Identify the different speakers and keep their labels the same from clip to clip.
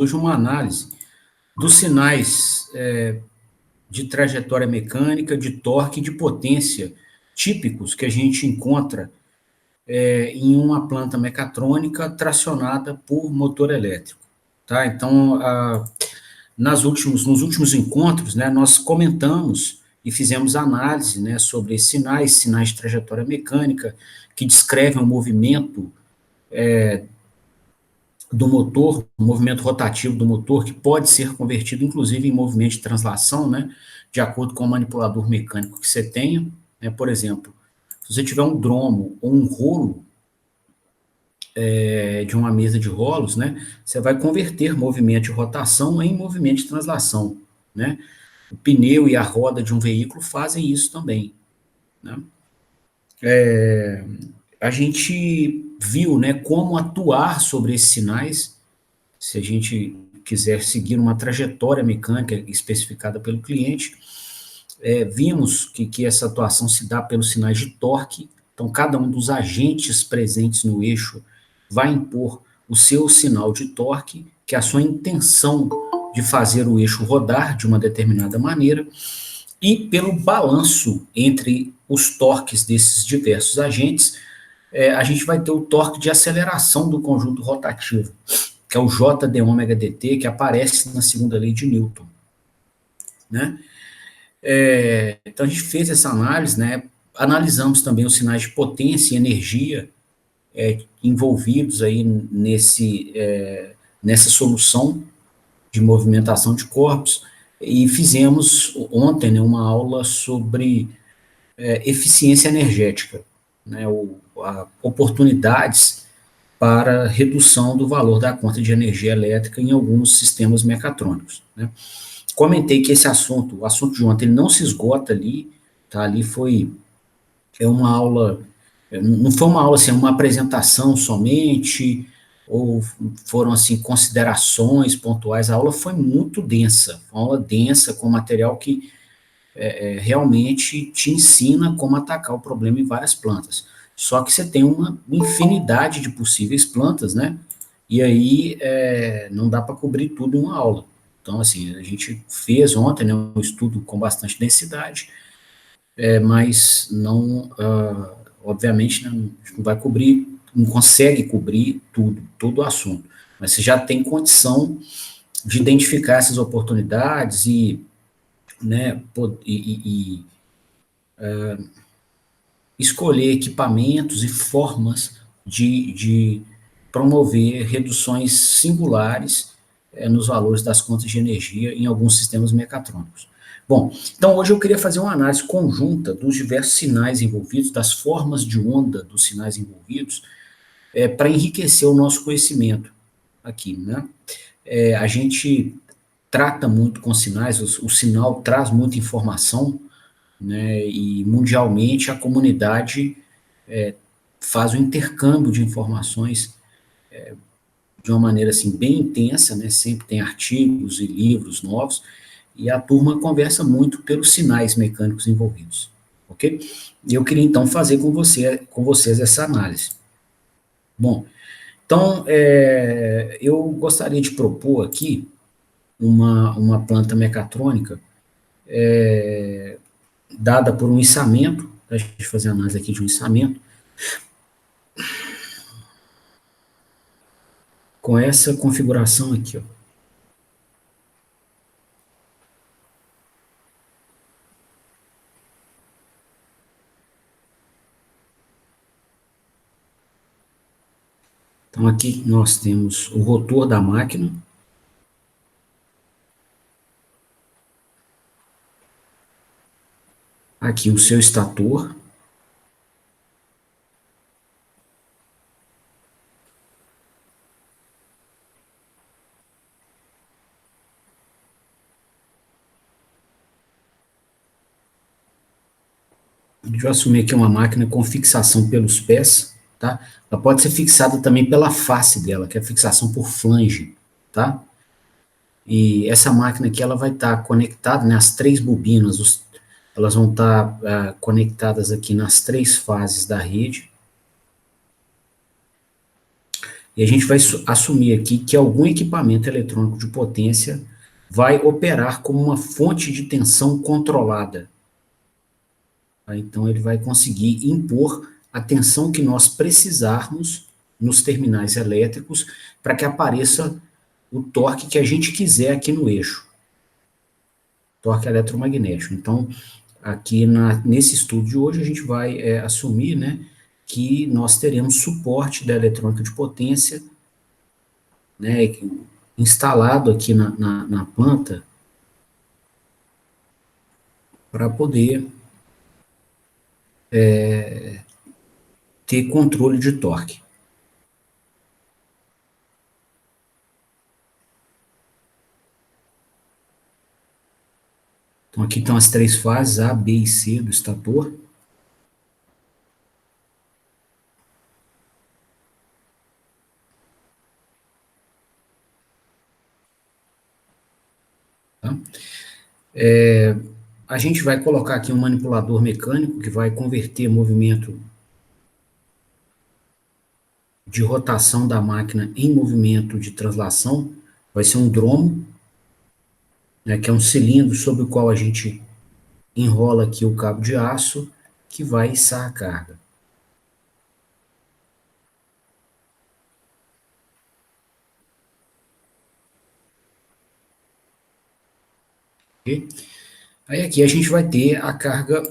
Speaker 1: hoje uma análise dos sinais de trajetória mecânica, de torque e de potência típicos que a gente encontra em uma planta mecatrônica tracionada por motor elétrico. Tá? Então, nos últimos encontros, né, nós comentamos e fizemos análise, né, sobre sinais de trajetória mecânica que descrevem o movimento do motor, o movimento rotativo do motor, que pode ser convertido, inclusive, em movimento de translação, né, de acordo com o manipulador mecânico que você tenha. Né, por exemplo, se você tiver um dromo ou um rolo de uma mesa de rolos, né, você vai converter movimento de rotação em movimento de translação, né. O pneu e a roda de um veículo fazem isso também, né. A gente viu, né, como atuar sobre esses sinais, se a gente quiser seguir uma trajetória mecânica especificada pelo cliente. Vimos que essa atuação se dá pelos sinais de torque. Então, cada um dos agentes presentes no eixo vai impor o seu sinal de torque, que é a sua intenção de fazer o eixo rodar de uma determinada maneira, e pelo balanço entre os torques desses diversos agentes, a gente vai ter o torque de aceleração do conjunto rotativo, que é o J d ômega dt, que aparece na segunda lei de Newton, né? Então a gente fez essa análise, né? Analisamos também os sinais de potência e energia envolvidos aí nessa solução de movimentação de corpos, e fizemos ontem, né, uma aula sobre eficiência energética, né, oportunidades para redução do valor da conta de energia elétrica em alguns sistemas mecatrônicos, né. Comentei que o assunto de ontem, ele não se esgota ali, tá? Ali uma aula, não foi uma aula assim, uma apresentação somente, ou foram assim considerações pontuais. A aula foi muito densa, uma aula densa com material que realmente te ensina como atacar o problema em várias plantas. Só que você tem uma infinidade de possíveis plantas, né? E aí não dá para cobrir tudo em uma aula. Então, assim, a gente fez ontem, né, um estudo com bastante densidade, mas não, obviamente, né, a gente não vai cobrir, não consegue cobrir todo o assunto. Mas você já tem condição de identificar essas oportunidades e, né, escolher equipamentos e formas de promover reduções singulares nos valores das contas de energia em alguns sistemas mecatrônicos. Bom, então hoje eu queria fazer uma análise conjunta dos diversos sinais envolvidos, das formas de onda dos sinais envolvidos, para enriquecer o nosso conhecimento aqui, né? A gente trata muito com sinais, o sinal traz muita informação, né, e mundialmente a comunidade faz o intercâmbio de informações de uma maneira assim bem intensa, né, sempre tem artigos e livros novos, e a turma conversa muito pelos sinais mecânicos envolvidos, ok? E eu queria então fazer com vocês essa análise. Bom, então eu gostaria de propor aqui uma planta mecatrônica dada por um içamento, a gente fazer a análise aqui de um içamento, com essa configuração aqui, ó. Então aqui nós temos o rotor da máquina, aqui o seu estator, deixa eu assumir aqui uma máquina com fixação pelos pés, tá? Ela pode ser fixada também pela face dela, que é a fixação por flange, tá? E essa máquina aqui, ela vai estar conectada, né, as três bobinas, elas vão estar conectadas aqui nas três fases da rede. E a gente vai assumir aqui que algum equipamento eletrônico de potência vai operar como uma fonte de tensão controlada. Tá? Então, ele vai conseguir impor a tensão que nós precisarmos nos terminais elétricos para que apareça o torque que a gente quiser aqui no eixo. Torque eletromagnético. Então, aqui nesse estudo de hoje, a gente vai assumir, né, que nós teremos suporte da eletrônica de potência, né, instalado aqui na planta para poder ter controle de torque. Então, aqui estão as três fases, A, B e C do estator. Tá? A gente vai colocar aqui um manipulador mecânico que vai converter movimento de rotação da máquina em movimento de translação. Vai ser um dromo, né, que é um cilindro sobre o qual a gente enrola aqui o cabo de aço que vai içar a carga. Okay? Aí aqui a gente vai ter a carga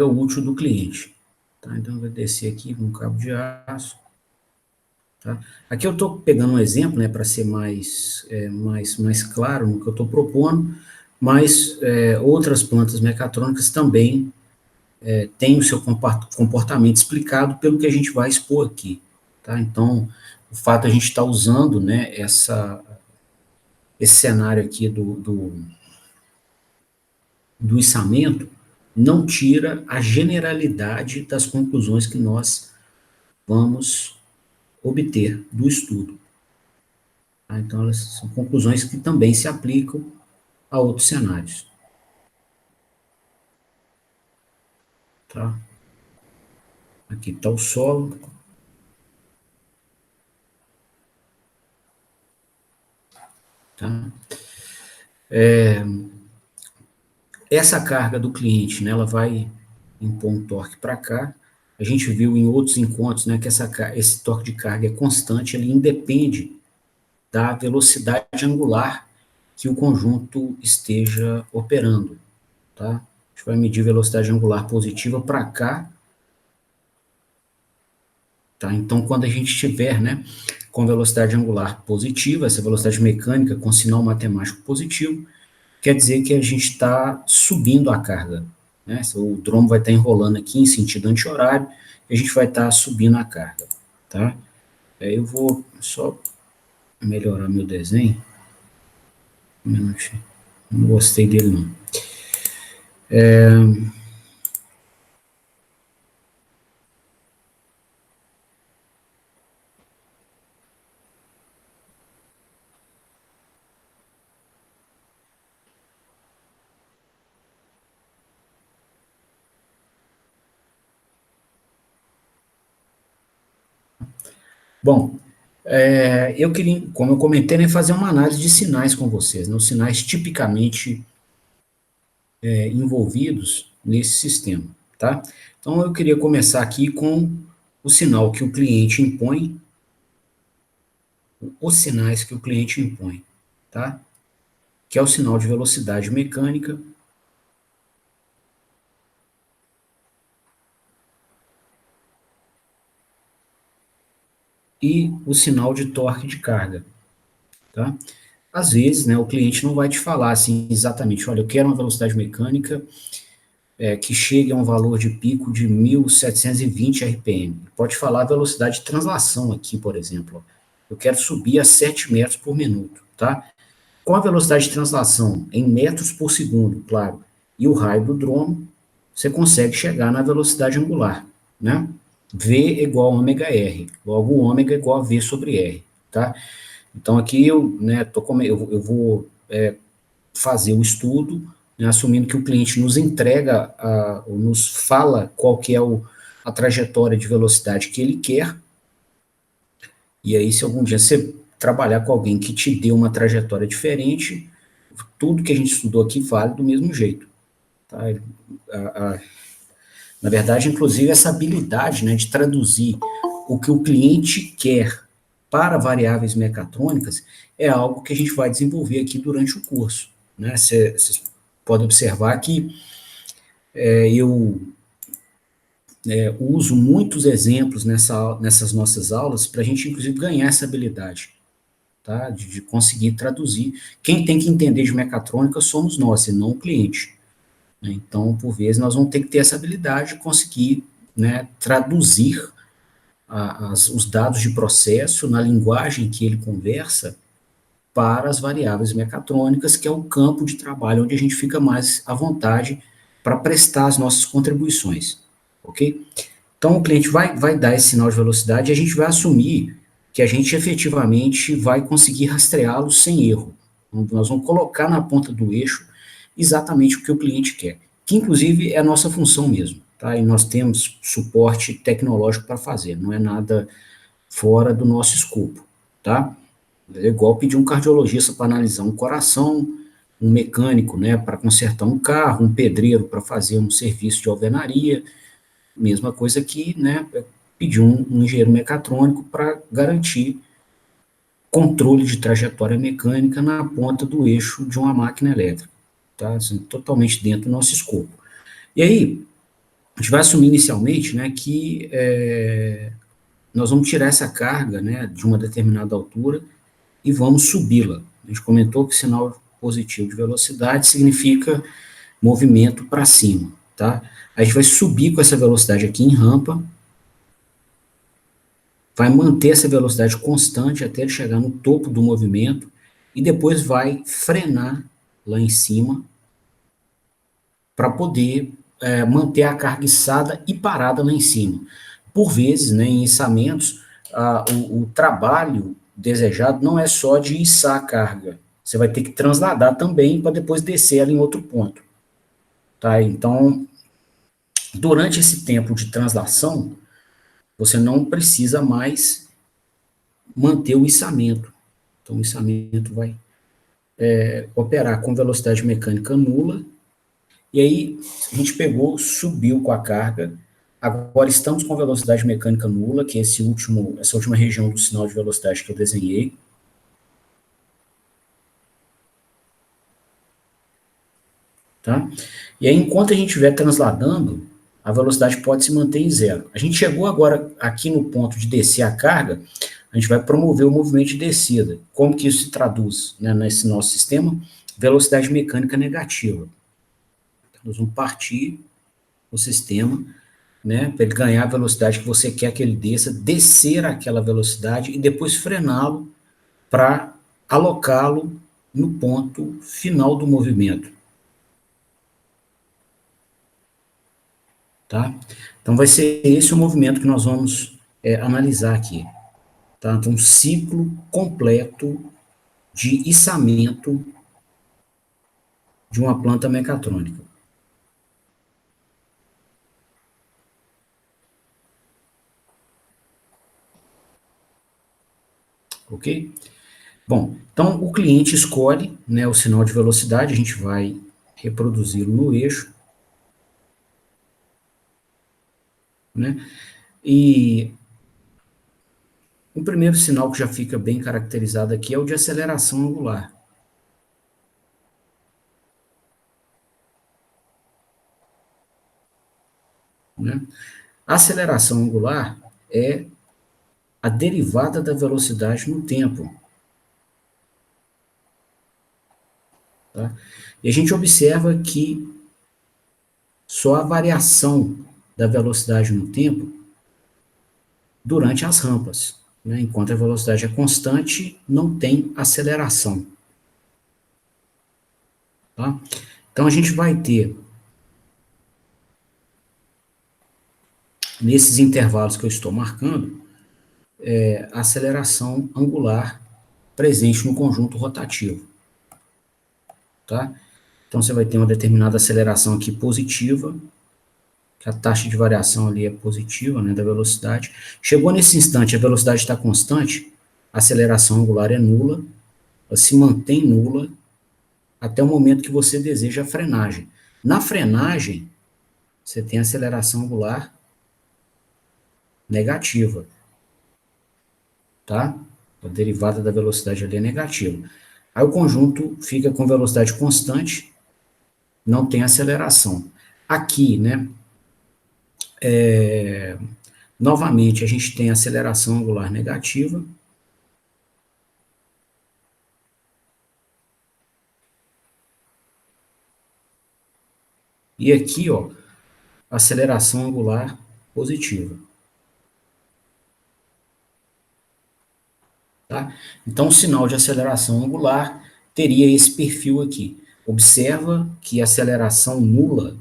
Speaker 1: útil do cliente. Tá? Então, vai descer aqui com um cabo de aço. Tá? Aqui eu estou pegando um exemplo, né, para ser mais claro no que eu estou propondo, mas outras plantas mecatrônicas também têm o seu comportamento explicado pelo que a gente vai expor aqui. Tá? Então, o fato de a gente estar usando, né, esse cenário aqui do içamento não tira a generalidade das conclusões que nós vamos obter do estudo. Tá? Então, elas são conclusões que também se aplicam a outros cenários. Tá? Aqui está o solo. Tá? Essa carga do cliente, né, ela vai impor um torque para cá. A gente viu em outros encontros, né, que esse torque de carga é constante, ele independe da velocidade angular que o conjunto esteja operando. Tá? A gente vai medir velocidade angular positiva para cá. Tá? Então, quando a gente estiver, né, com velocidade angular positiva, essa velocidade mecânica com sinal matemático positivo, quer dizer que a gente está subindo a carga. Né? O dromo vai estar enrolando aqui em sentido anti-horário e a gente vai estar subindo a carga. Tá? Eu vou só melhorar meu desenho. Um minutinho. Não gostei dele, não. Bom, eu queria, como eu comentei, né, fazer uma análise de sinais com vocês, né, os sinais tipicamente envolvidos nesse sistema, tá? Então, eu queria começar aqui com o sinal que o cliente impõe, os sinais que o cliente impõe, tá? Que é o sinal de velocidade mecânica e o sinal de torque de carga, tá? Às vezes, né, o cliente não vai te falar assim exatamente, olha, eu quero uma velocidade mecânica que chegue a um valor de pico de 1.720 RPM. Pode falar a velocidade de translação aqui, por exemplo. Eu quero subir a 7 metros por minuto, tá? Com a velocidade de translação em metros por segundo, claro, e o raio do dromo, você consegue chegar na velocidade angular, né? V igual a ômega R, logo ômega igual a V sobre R, tá? Então aqui eu vou fazer o estudo, né, assumindo que o cliente nos entrega, ou nos fala qual que é a trajetória de velocidade que ele quer, E aí, se algum dia você trabalhar com alguém que te dê uma trajetória diferente, tudo que a gente estudou aqui vale do mesmo jeito. Tá? Na verdade, inclusive, essa habilidade, né, de traduzir o que o cliente quer para variáveis mecatrônicas é algo que a gente vai desenvolver aqui durante o curso. Né? Vocês podem observar que eu uso muitos exemplos nessas nossas aulas para a gente, inclusive, ganhar essa habilidade, tá? De conseguir traduzir. Quem tem que entender de mecatrônica somos nós, e não o cliente. Né? Então, por vezes, nós vamos ter que ter essa habilidade de conseguir, né, traduzir os dados de processo na linguagem que ele conversa para as variáveis mecatrônicas, que é o campo de trabalho onde a gente fica mais à vontade para prestar as nossas contribuições, ok? Então, o cliente vai dar esse sinal de velocidade e a gente vai assumir que a gente efetivamente vai conseguir rastreá-lo sem erro. Então, nós vamos colocar na ponta do eixo exatamente o que o cliente quer, que inclusive é a nossa função mesmo, tá? E nós temos suporte tecnológico para fazer, não é nada fora do nosso escopo, tá? É igual pedir um cardiologista para analisar um coração, um mecânico, né, para consertar um carro, um pedreiro para fazer um serviço de alvenaria, mesma coisa que, né, pedir um engenheiro mecatrônico para garantir controle de trajetória mecânica na ponta do eixo de uma máquina elétrica, tá? Assim, totalmente dentro do nosso escopo. E aí, a gente vai assumir inicialmente, né, que nós vamos tirar essa carga, né, de uma determinada altura e vamos subi-la. A gente comentou que sinal positivo de velocidade significa movimento para cima, tá? A gente vai subir com essa velocidade aqui em rampa, vai manter essa velocidade constante até ele chegar no topo do movimento e depois vai frenar lá em cima para poder manter a carga içada e parada lá em cima. Por vezes, né, em içamentos, o trabalho desejado não é só de içar a carga, você vai ter que transladar também para depois descer ela em outro ponto. Tá? Então, durante esse tempo de translação, você não precisa mais manter o içamento. Então, o içamento vai operar com velocidade mecânica nula. E aí, a gente pegou, subiu com a carga. Agora estamos com velocidade mecânica nula, que é essa última região do sinal de velocidade que eu desenhei. Tá? E aí, enquanto a gente estiver transladando, a velocidade pode se manter em zero. A gente chegou agora aqui no ponto de descer a carga, a gente vai promover o movimento de descida. Como que isso se traduz, né, nesse nosso sistema? Velocidade mecânica negativa. Então, nós vamos partir o sistema, né, para ele ganhar a velocidade que você quer que ele desça, descer aquela velocidade e depois frená-lo para alocá-lo no ponto final do movimento. Tá? Então, vai ser esse o movimento que nós vamos analisar aqui. Tá? Então, um ciclo completo de içamento de uma planta mecatrônica. Ok? Bom, então o cliente escolhe, né, o sinal de velocidade, a gente vai reproduzi-lo no eixo, né? E o primeiro sinal que já fica bem caracterizado aqui é o de aceleração angular. Né? A aceleração angular é a derivada da velocidade no tempo. Tá? E a gente observa que só a variação da velocidade no tempo durante as rampas. Né? Enquanto a velocidade é constante, não tem aceleração. Tá? Então a gente vai ter, nesses intervalos que eu estou marcando, a aceleração angular presente no conjunto rotativo. Tá? Então você vai ter uma determinada aceleração aqui positiva, que a taxa de variação ali é positiva, né, da velocidade. Chegou nesse instante, a velocidade está constante, a aceleração angular é nula, ela se mantém nula até o momento que você deseja a frenagem. Na frenagem, você tem aceleração angular negativa, tá? A derivada da velocidade ali é negativa. Aí o conjunto fica com velocidade constante, não tem aceleração. Aqui, né, novamente, a gente tem aceleração angular negativa. E aqui, ó, aceleração angular positiva. Tá? Então, o sinal de aceleração angular teria esse perfil aqui. Observa que aceleração nula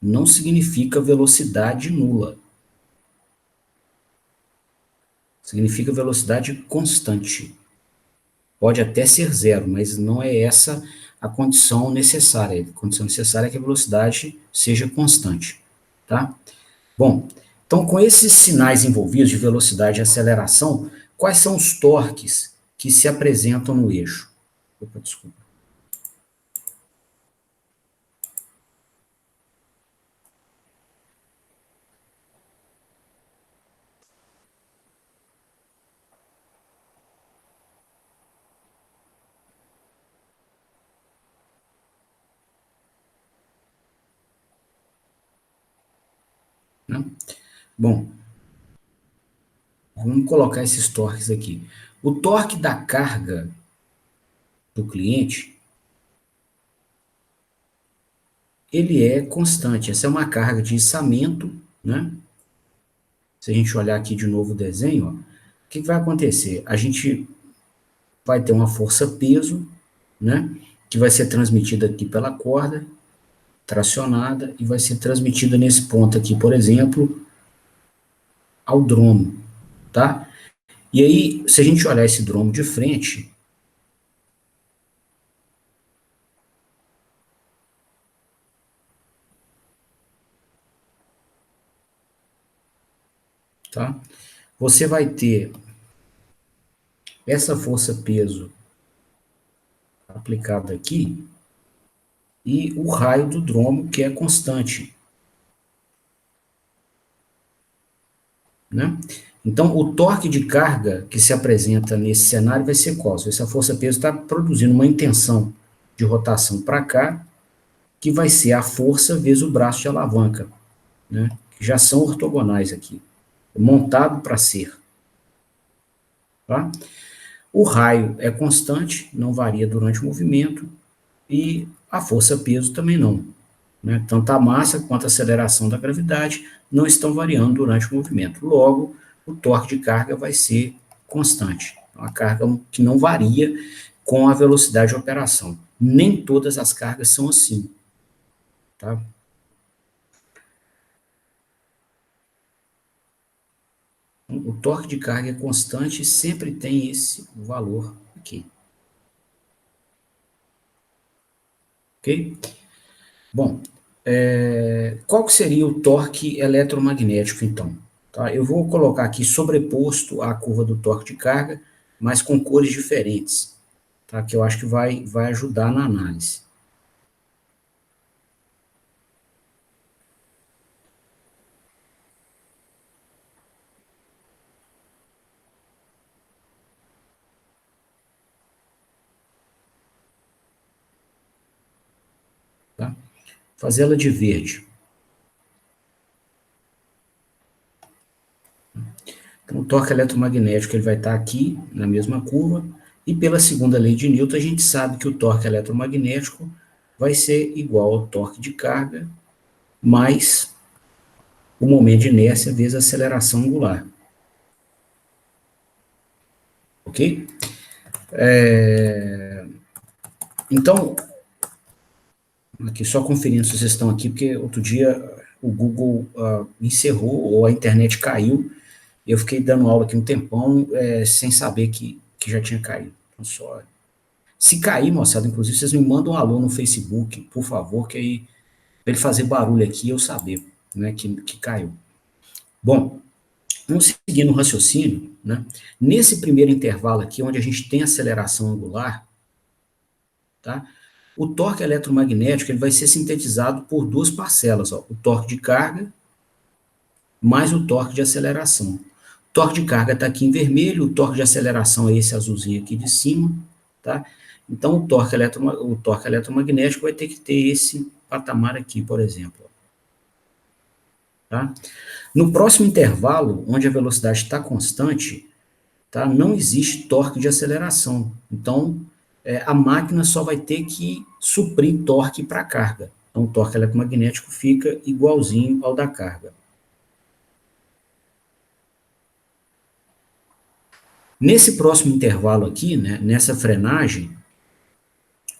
Speaker 1: não significa velocidade nula. Significa velocidade constante. Pode até ser zero, mas não é essa a condição necessária. A condição necessária é que a velocidade seja constante. Tá? Bom, então com esses sinais envolvidos de velocidade e aceleração, quais são os torques que se apresentam no eixo? Opa, desculpa. Né? Bom, vamos colocar esses torques aqui. O torque da carga do cliente, ele é constante. Essa é uma carga de içamento, né? Se a gente olhar aqui de novo o desenho, ó, o que vai acontecer? A gente vai ter uma força-peso, né? Que vai ser transmitida aqui pela corda, tracionada, e vai ser transmitida nesse ponto aqui, por exemplo, ao dromo, tá? E aí, se a gente olhar esse dromo de frente, tá? Você vai ter essa força-peso aplicada aqui e o raio do dromo, que é constante, né? Então, o torque de carga que se apresenta nesse cenário vai ser qual? Essa força-peso está produzindo uma intenção de rotação para cá, que vai ser a força vezes o braço de alavanca, né? Que já são ortogonais aqui, montado para ser. Tá? O raio é constante, não varia durante o movimento, e a força-peso também não. Né? Tanto a massa quanto a aceleração da gravidade não estão variando durante o movimento. Logo, o torque de carga vai ser constante. Uma carga que não varia com a velocidade de operação. Nem todas as cargas são assim. Tá? O torque de carga é constante e sempre tem esse valor aqui. Ok? Bom, qual que seria o torque eletromagnético, então? Tá? Eu vou colocar aqui sobreposto à curva do torque de carga, mas com cores diferentes, tá? Que eu acho que vai ajudar na análise. Tá? Fazê-la de verde. Então, o torque eletromagnético ele vai estar aqui, na mesma curva, e pela segunda lei de Newton, a gente sabe que o torque eletromagnético vai ser igual ao torque de carga mais o momento de inércia vezes a aceleração angular. Ok? Então, aqui só conferindo se vocês estão aqui, porque outro dia o Google encerrou, ou a internet caiu, e eu fiquei dando aula aqui um tempão, sem saber que já tinha caído. Então, se cair, moçada, inclusive, vocês me mandam um alô no Facebook, por favor, que aí Para ele fazer barulho aqui e eu saber, né, que caiu. Bom, vamos seguir no raciocínio, né? Nesse primeiro intervalo aqui, onde a gente tem aceleração angular, tá? O torque eletromagnético ele vai ser sintetizado por duas parcelas, ó, o torque de carga mais o torque de aceleração. O torque de carga está aqui em vermelho, o torque de aceleração é esse azulzinho aqui de cima, tá? Então, o torque eletromagnético vai ter que ter esse patamar aqui, por exemplo. Tá? No próximo intervalo, onde a velocidade está constante, tá? Não existe torque de aceleração. Então, a máquina só vai ter que suprir torque para a carga. Então, o torque eletromagnético fica igualzinho ao da carga. Nesse próximo intervalo aqui, né, nessa frenagem,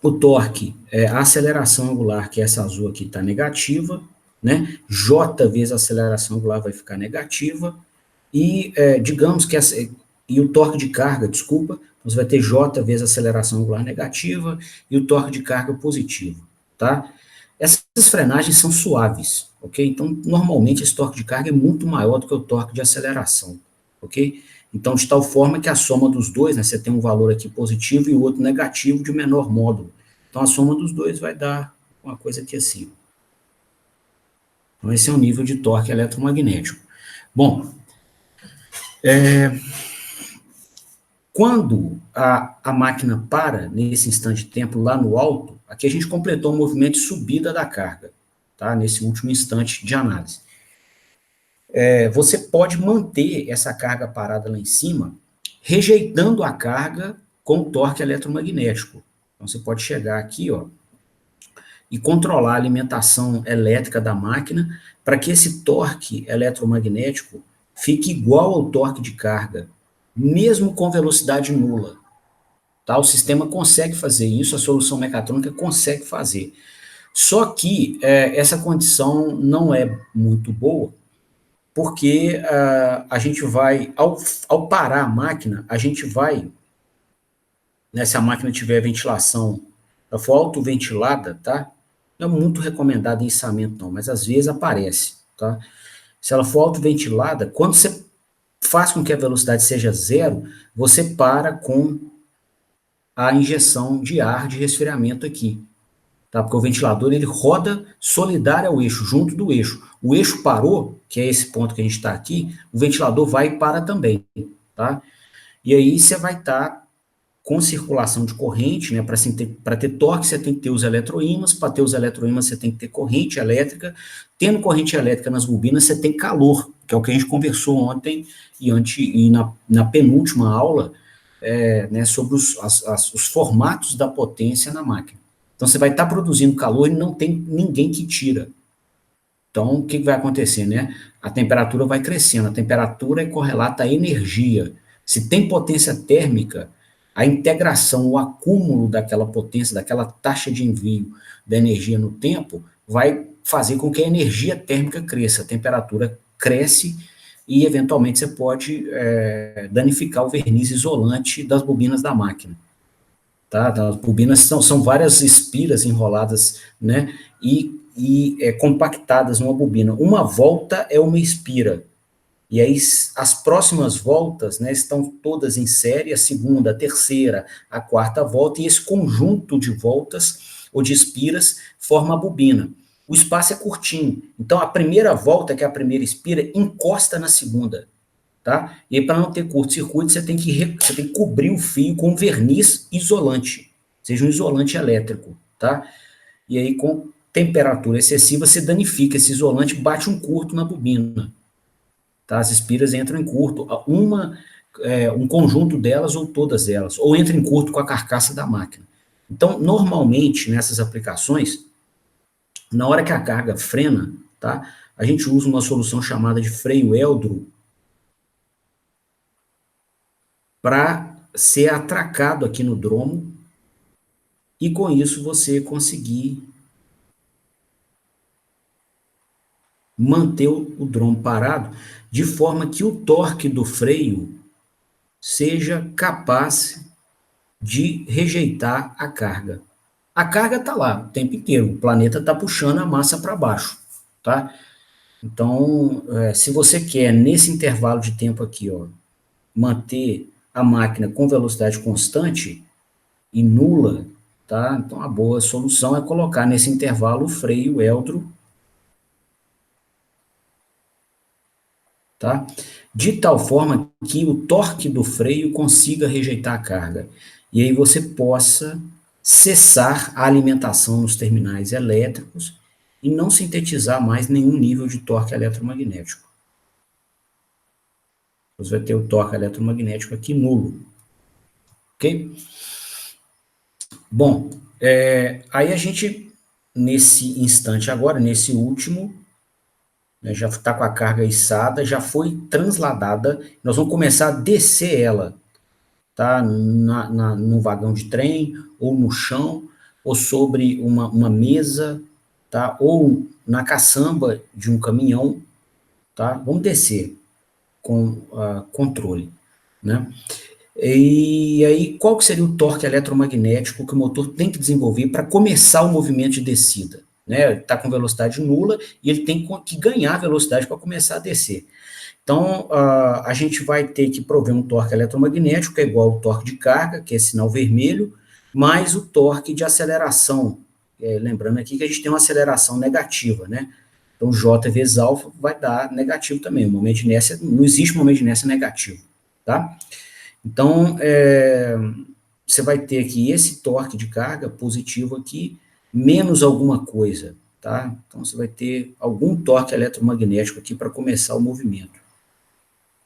Speaker 1: o torque, a aceleração angular, que é essa azul aqui, está negativa, né? J vezes a aceleração angular vai ficar negativa, e digamos que e o torque de carga, desculpa, você vai ter J vezes a aceleração angular negativa e o torque de carga positivo, tá? Essas frenagens são suaves, ok? Então, normalmente, esse torque de carga é muito maior do que o torque de aceleração, ok? Então, de tal forma que a soma dos dois, né, você tem um valor aqui positivo e o outro negativo de menor módulo. Então, a soma dos dois vai dar uma coisa aqui assim. Então, esse é o nível de torque eletromagnético. Bom, quando a máquina para nesse instante de tempo lá no alto, aqui a gente completou o movimento de subida da carga, tá? Nesse último instante de análise. Você pode manter essa carga parada lá em cima, rejeitando a carga com torque eletromagnético. Então, você pode chegar aqui, ó, e controlar a alimentação elétrica da máquina para que esse torque eletromagnético fique igual ao torque de carga, mesmo com velocidade nula. Tá? O sistema consegue fazer isso, a solução mecatrônica consegue fazer. Só que essa condição não é muito boa, porque a gente vai, ao parar a máquina, a gente vai, né, se a máquina tiver ventilação, ela for autoventilada, tá? Não é muito recomendado em içamento não, mas às vezes aparece, tá? Se ela for autoventilada, quando você faz com que a velocidade seja zero, você para com a injeção de ar de resfriamento aqui, tá? Porque o ventilador ele roda solidário ao eixo, junto do eixo. O eixo parou, que é esse ponto que a gente está aqui, o ventilador vai e para também, tá? E aí você vai estar com circulação de corrente, né? Para ter torque, você tem que ter os eletroímãs, para ter os eletroímãs, você tem que ter corrente elétrica. Tendo corrente elétrica nas bobinas, você tem calor, que é o que a gente conversou ontem e na penúltima aula, né, sobre os formatos da potência na máquina. Então, você vai estar produzindo calor e não tem ninguém que tira. Então, o que vai acontecer, né? A temperatura vai crescendo, a temperatura é correlata à energia. Se tem potência térmica, a integração, o acúmulo daquela potência, daquela taxa de envio da energia no tempo, vai fazer com que a energia térmica cresça, a temperatura cresce e, eventualmente, você pode danificar o verniz isolante das bobinas da máquina. Tá? As bobinas são várias espiras enroladas, né? E compactadas numa bobina. Uma volta é uma espira. E aí as próximas voltas, né, estão todas em série, a segunda, a terceira, a quarta volta, e esse conjunto de voltas ou de espiras forma a bobina. O espaço é curtinho, então a primeira volta, que é a primeira espira, encosta na segunda, tá? E aí, para não ter curto-circuito, você tem que cobrir o fio com verniz isolante, seja um isolante elétrico, tá? E aí, com temperatura excessiva, você danifica esse isolante, bate um curto na bobina. Tá? As espiras entram em curto, um conjunto delas ou todas elas, ou entra em curto com a carcaça da máquina. Então, normalmente, nessas aplicações, na hora que a carga frena, tá? A gente usa uma solução chamada de freio Eldro para ser atracado aqui no dromo e, com isso, você conseguir manter o dromo parado de forma que o torque do freio seja capaz de rejeitar a carga. A carga está lá o tempo inteiro, o planeta está puxando a massa para baixo, tá? Então, se você quer, nesse intervalo de tempo aqui, ó, manter a máquina com velocidade constante e nula, tá? Então, a boa solução é colocar nesse intervalo o freio Eldro, tá? De tal forma que o torque do freio consiga rejeitar a carga. E aí você possa cessar a alimentação nos terminais elétricos e não sintetizar mais nenhum nível de torque eletromagnético. Você vai ter o torque eletromagnético aqui nulo, ok? Bom, aí a gente, nesse instante agora, nesse último, né, já está com a carga içada, já foi transladada, nós vamos começar a descer ela, tá? No vagão de trem, ou no chão, ou sobre uma mesa, tá? Ou na caçamba de um caminhão, tá? Vamos descer com controle, né? E aí, qual que seria o torque eletromagnético que o motor tem que desenvolver para começar o movimento de descida? Né? Está com velocidade nula e ele tem que ganhar velocidade para começar a descer. Então, a gente vai ter que prover um torque eletromagnético, que é igual ao torque de carga, que é sinal vermelho, mais o torque de aceleração. Lembrando aqui que a gente tem uma aceleração negativa, né? Então, J vezes alfa vai dar negativo também. O momento de inércia, não existe momento de inércia negativo, tá? Então, você vai ter aqui esse torque de carga positivo aqui, menos alguma coisa, tá? Então, você vai ter algum torque eletromagnético aqui para começar o movimento.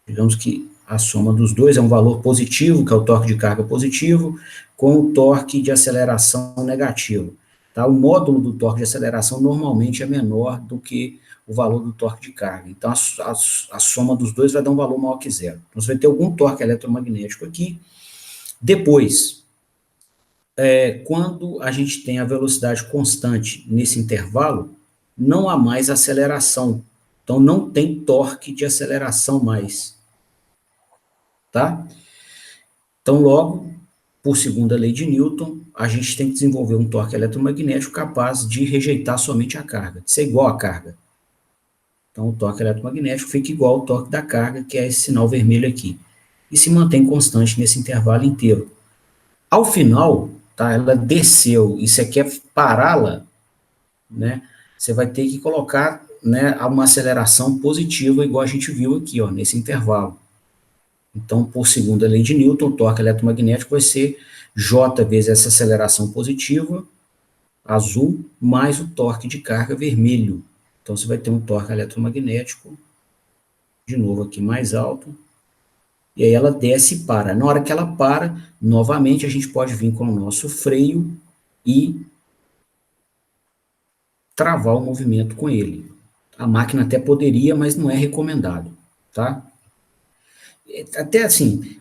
Speaker 1: Digamos que a soma dos dois é um valor positivo, que é o torque de carga positivo, com o torque de aceleração negativo. Tá? O módulo do torque de aceleração normalmente é menor do que o valor do torque de carga. Então, a soma dos dois vai dar um valor maior que zero. Então, você vai ter algum torque eletromagnético aqui. Depois, quando a gente tem a velocidade constante nesse intervalo, não há mais aceleração. Então, não tem torque de aceleração mais. Tá? Então, logo, por segunda lei de Newton, a gente tem que desenvolver um torque eletromagnético capaz de rejeitar somente a carga, de ser igual à carga. Então, o torque eletromagnético fica igual ao torque da carga, que é esse sinal vermelho aqui, e se mantém constante nesse intervalo inteiro. Ao final, tá, ela desceu e você quer pará-la, né, você vai ter que colocar, né, uma aceleração positiva, igual a gente viu aqui, ó, nesse intervalo. Então, por segunda lei de Newton, o torque eletromagnético vai ser J vezes essa aceleração positiva, azul, mais o torque de carga vermelho. Então, você vai ter um torque eletromagnético, de novo aqui mais alto, e aí ela desce e para. Na hora que ela para, novamente a gente pode vir com o nosso freio e travar o movimento com ele. A máquina até poderia, mas não é recomendado, tá? Até assim,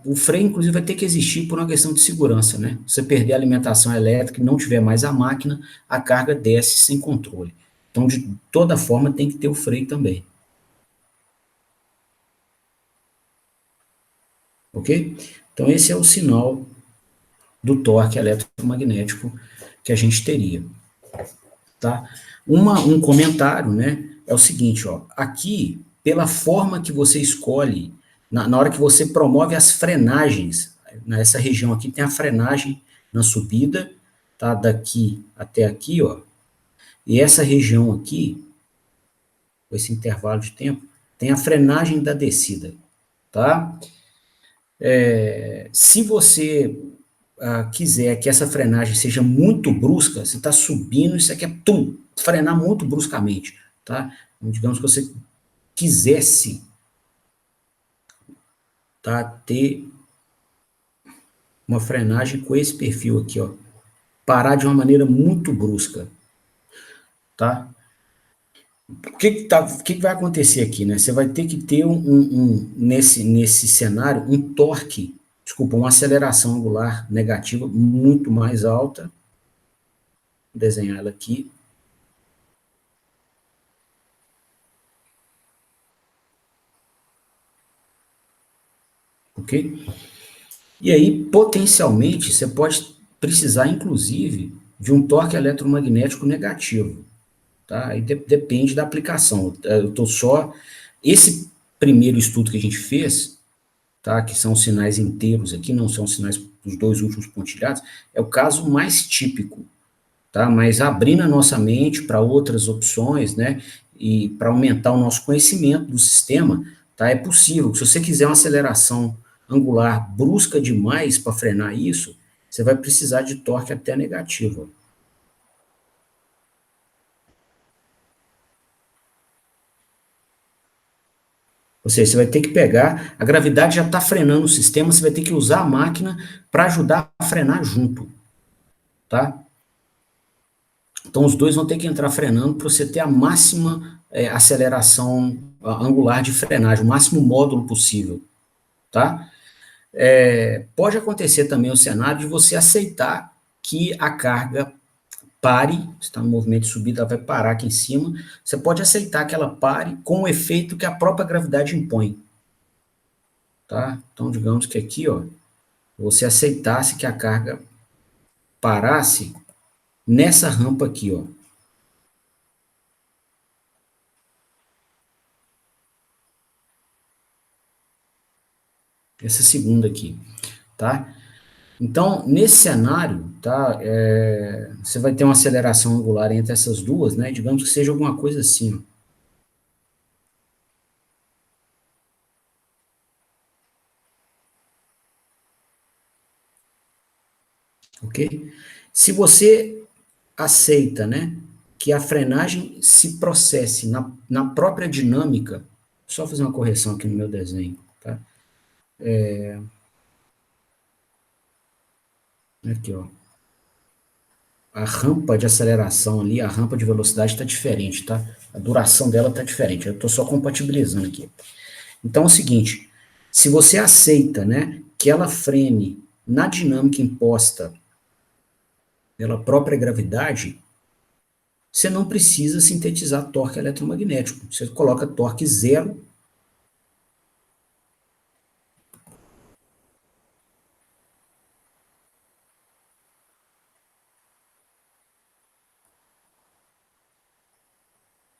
Speaker 1: o freio, inclusive, vai ter que existir por uma questão de segurança, né? Se você perder a alimentação elétrica e não tiver mais a máquina, a carga desce sem controle. Então, de toda forma, tem que ter o freio também. Ok? Então, esse é o sinal do torque eletromagnético que a gente teria. Tá? Um comentário, né? É o seguinte, ó. Aqui, pela forma que você escolhe, na hora que você promove as frenagens, nessa região aqui tem a frenagem na subida, tá? Daqui até aqui, ó. E essa região aqui, com esse intervalo de tempo, tem a frenagem da descida, tá? Se você quiser que essa frenagem seja muito brusca, você está subindo e você quer frenar muito bruscamente, tá? Digamos que você quisesse, tá, ter uma frenagem com esse perfil aqui, ó, parar de uma maneira muito brusca, tá? O que vai acontecer aqui, né? Você vai ter que ter nesse cenário um torque, desculpa, uma aceleração angular negativa muito mais alta. Vou desenhar ela aqui. Ok? E aí, potencialmente, você pode precisar, inclusive, de um torque eletromagnético negativo, tá? Aí depende da aplicação. Eu estou só... Esse primeiro estudo que a gente fez, tá? Que são sinais inteiros aqui, não são sinais dos dois últimos pontilhados, é o caso mais típico, tá? Mas abrindo a nossa mente para outras opções, né? E para aumentar o nosso conhecimento do sistema, tá? É possível. Se você quiser uma aceleração angular brusca demais para frenar isso, você vai precisar de torque até negativo. Ou seja, você vai ter que pegar, a gravidade já está frenando o sistema, você vai ter que usar a máquina para ajudar a frenar junto, tá? Então os dois vão ter que entrar frenando para você ter a máxima aceleração angular de frenagem, o máximo módulo possível, tá? Pode acontecer também o cenário de você aceitar que a carga pare, está no movimento de subida, ela vai parar aqui em cima, você pode aceitar que ela pare com o efeito que a própria gravidade impõe, tá? Então digamos que aqui, ó, você aceitasse que a carga parasse nessa rampa aqui, ó. Essa segunda aqui, tá? Então, nesse cenário, tá, você vai ter uma aceleração angular entre essas duas, né? Digamos que seja alguma coisa assim, ok? Se você aceita, né, que a frenagem se processe na própria dinâmica, só fazer uma correção aqui no meu desenho, tá? Aqui, ó. A rampa de aceleração ali, a rampa de velocidade está diferente, tá? A duração dela está diferente. Eu estou só compatibilizando aqui. Então é o seguinte, se você aceita, né, que ela frene na dinâmica imposta pela própria gravidade, você não precisa sintetizar torque eletromagnético. Você coloca torque zero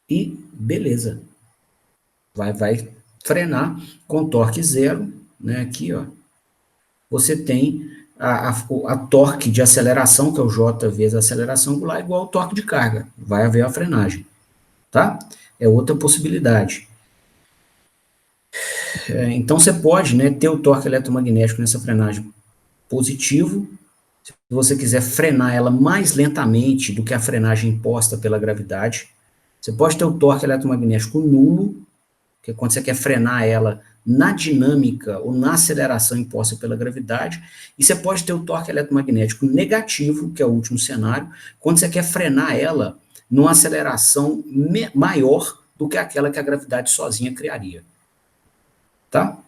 Speaker 1: e beleza. Vai frenar com torque zero, né? Aqui, ó. Você tem a torque de aceleração, que é o J vezes a aceleração angular, igual ao torque de carga. Vai haver a frenagem, tá? É outra possibilidade. Então você pode, né, ter o torque eletromagnético nessa frenagem positivo. Se você quiser frenar ela mais lentamente do que a frenagem imposta pela gravidade, você pode ter o torque eletromagnético nulo, que é quando você quer frenar ela na dinâmica ou na aceleração imposta pela gravidade, e você pode ter o torque eletromagnético negativo, que é o último cenário, quando você quer frenar ela numa aceleração maior do que aquela que a gravidade sozinha criaria. Tá?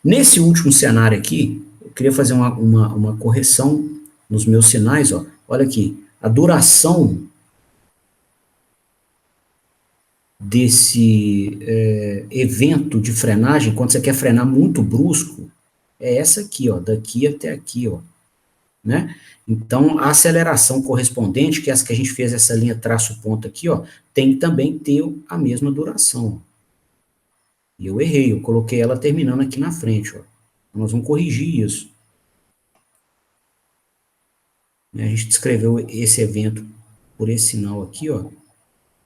Speaker 1: Nesse último cenário aqui, eu queria fazer uma correção nos meus sinais. Ó. Olha aqui, a duração desse evento de frenagem, quando você quer frenar muito brusco, é essa aqui, ó, daqui até aqui, ó, né? Então, a aceleração correspondente, que é essa que a gente fez essa linha traço-ponta aqui, ó, tem que também ter a mesma duração. E eu errei, eu coloquei ela terminando aqui na frente, ó. Nós vamos corrigir isso. A gente descreveu esse evento por esse sinal aqui, ó.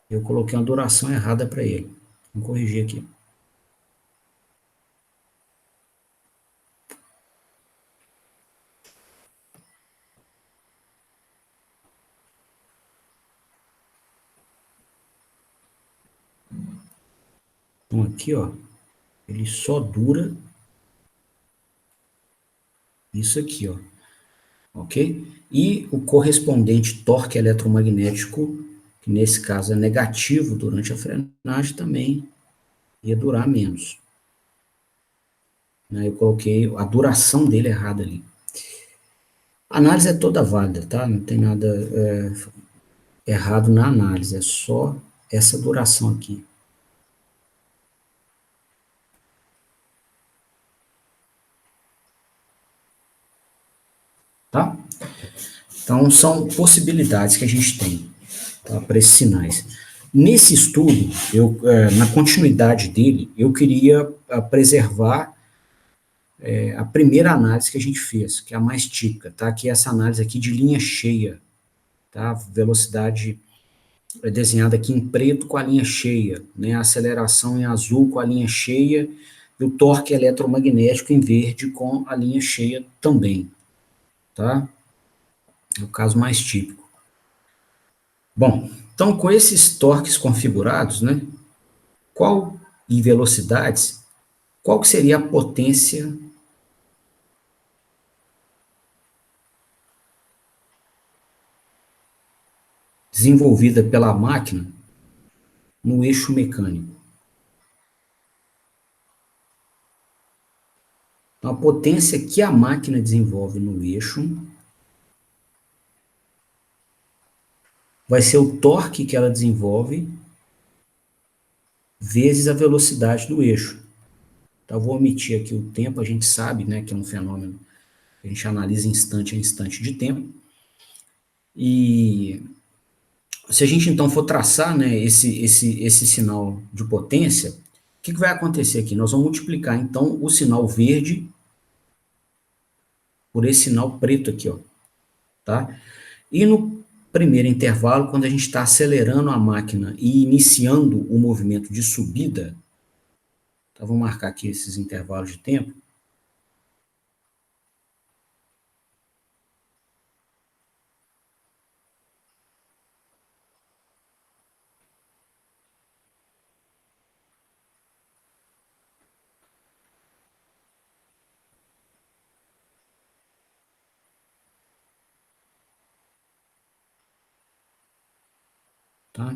Speaker 1: Eu coloquei uma duração errada para ele. Vamos corrigir aqui. Então aqui, ó, ele só dura isso aqui, ó, ok? E o correspondente torque eletromagnético, que nesse caso é negativo durante a frenagem, também ia durar menos. Né? Eu coloquei a duração dele errada ali. A análise é toda válida, tá? Não tem nada errado na análise, é só essa duração aqui. Tá? Então, são possibilidades que a gente tem, tá, para esses sinais. Nesse estudo, na continuidade dele, eu queria preservar a primeira análise que a gente fez, que é a mais típica, tá? Que é essa análise aqui de linha cheia, tá? Velocidade desenhada aqui em preto com a linha cheia, né? A aceleração em azul com a linha cheia e o torque eletromagnético em verde com a linha cheia também, tá? É o caso mais típico. Bom, então com esses torques configurados, né? Qual e velocidades, qual que seria a potência desenvolvida pela máquina no eixo mecânico? Então, a potência que a máquina desenvolve no eixo vai ser o torque que ela desenvolve vezes a velocidade do eixo. Então, eu vou omitir aqui o tempo, a gente sabe, né, que é um fenômeno que a gente analisa instante a instante de tempo. E se a gente então for traçar, né, esse sinal de potência, o que vai acontecer aqui? Nós vamos multiplicar então o sinal verde por esse sinal preto aqui, ó, tá? E no primeiro intervalo, quando a gente está acelerando a máquina e iniciando o movimento de subida, então vou marcar aqui esses intervalos de tempo. Tá? O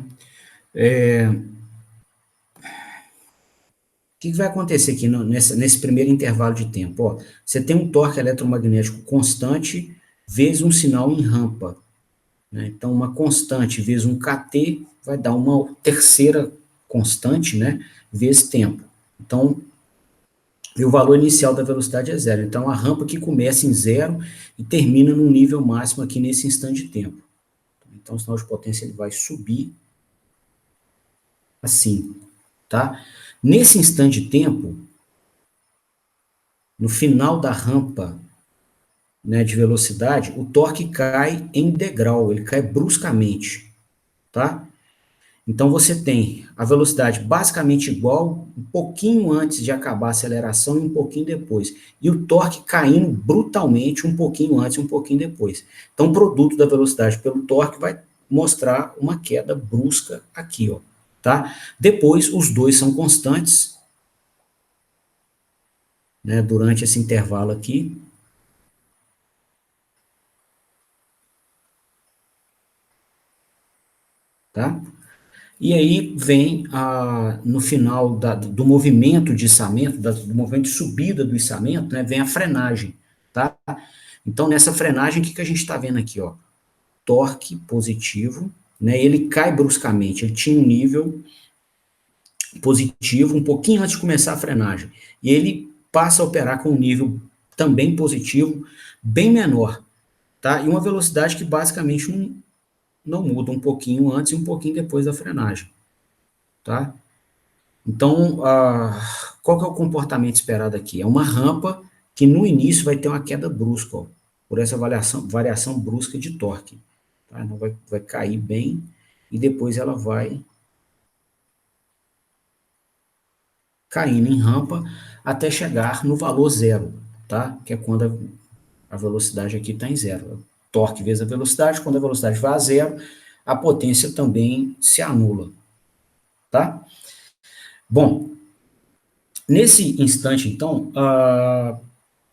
Speaker 1: que vai acontecer aqui nesse primeiro intervalo de tempo? Ó, você tem um torque eletromagnético constante vezes um sinal em rampa. Né? Então, uma constante vezes um kT vai dar uma terceira constante, né, vezes tempo. Então, e o valor inicial da velocidade é zero. Então, a rampa que começa em zero e termina num nível máximo aqui nesse instante de tempo. Então, o sinal de potência ele vai subir assim, tá? Nesse instante de tempo, no final da rampa, né, de velocidade, o torque cai em degrau, ele cai bruscamente, tá? Então você tem a velocidade basicamente igual, um pouquinho antes de acabar a aceleração e um pouquinho depois. E o torque caindo brutalmente um pouquinho antes e um pouquinho depois. Então o produto da velocidade pelo torque vai mostrar uma queda brusca aqui, ó, tá? Depois os dois são constantes, né, durante esse intervalo aqui, tá? E aí vem, no final do movimento de içamento, do movimento de subida do içamento, né, vem a frenagem, tá? Então, nessa frenagem, o que a gente está vendo aqui, ó? Torque positivo, né, ele cai bruscamente, ele tinha um nível positivo um pouquinho antes de começar a frenagem, e ele passa a operar com um nível também positivo, bem menor, tá? E uma velocidade que basicamente não muda, um pouquinho antes e um pouquinho depois da frenagem, tá? Então, qual que é o comportamento esperado aqui? É uma rampa que no início vai ter uma queda brusca, ó, por essa variação brusca de torque. Tá? Então, vai cair bem e depois ela vai caindo em rampa até chegar no valor zero, tá? Que é quando a velocidade aqui está em zero. Torque vezes a velocidade, quando a velocidade vai a zero, a potência também se anula, tá? Bom, nesse instante, então,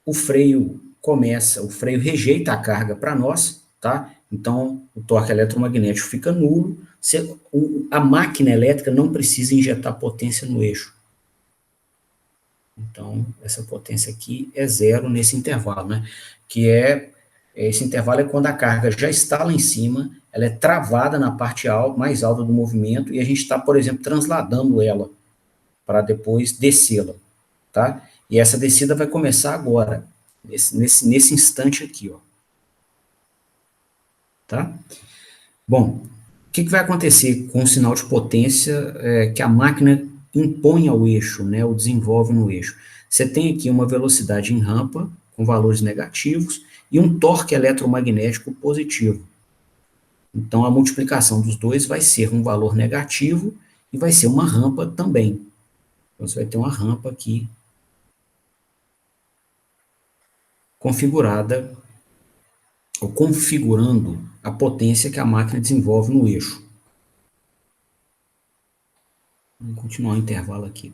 Speaker 1: o freio rejeita a carga para nós, tá? Então, o torque eletromagnético fica nulo, a máquina elétrica não precisa injetar potência no eixo. Então, essa potência aqui é zero nesse intervalo, né? Esse intervalo é quando a carga já está lá em cima, ela é travada na parte mais alta do movimento e a gente está, por exemplo, transladando ela para depois descê-la, tá? E essa descida vai começar agora, nesse instante aqui, ó. tá? Bom, o que vai acontecer com o sinal de potência que a máquina impõe ao eixo, né, ou desenvolve no eixo? Você tem aqui uma velocidade em rampa, com valores negativos, e um torque eletromagnético positivo. Então, a multiplicação dos dois vai ser um valor negativo e vai ser uma rampa também. Então, você vai ter uma rampa aqui configurada, ou configurando a potência que a máquina desenvolve no eixo. Vamos continuar o intervalo aqui.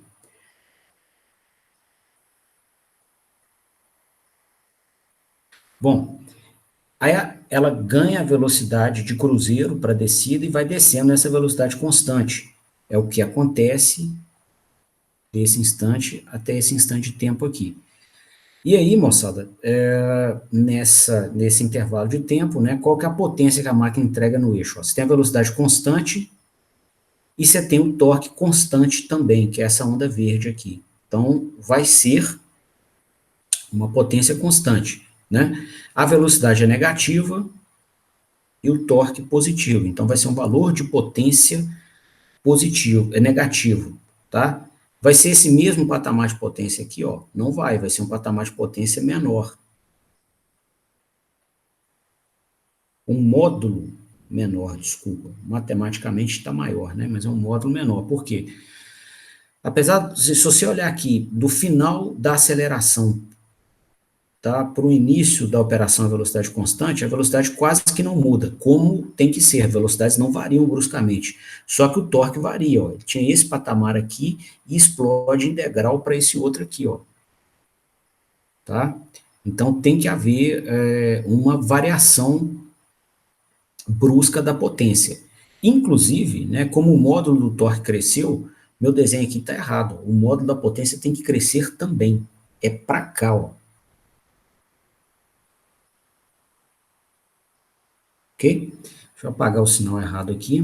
Speaker 1: Bom, aí ela ganha a velocidade de cruzeiro para descida e vai descendo nessa velocidade constante. É o que acontece desse instante até esse instante de tempo aqui. E aí, moçada, nesse intervalo de tempo, né, qual que é a potência que a máquina entrega no eixo? Ó, você tem a velocidade constante e você tem o torque constante também, que é essa onda verde aqui. Então, vai ser uma potência constante, né? A velocidade é negativa e o torque positivo. Então, vai ser um valor de potência positivo, é negativo, tá? Vai ser esse mesmo patamar de potência aqui, ó? Não vai ser um patamar de potência menor. Um módulo menor, desculpa. Matematicamente está maior, né? Mas é um módulo menor. Por quê? Apesar, se você olhar aqui, do final da aceleração, tá, para o início da operação à velocidade constante, a velocidade quase que não muda, como tem que ser, velocidades não variam bruscamente. Só que o torque varia, ó. Ele tinha esse patamar aqui e explode em degrau para esse outro aqui, ó. Tá? Então tem que haver uma variação brusca da potência. Inclusive, né, como o módulo do torque cresceu, meu desenho aqui está errado. O módulo da potência tem que crescer também. É para cá, ó. Ok? Deixa eu apagar o sinal errado aqui.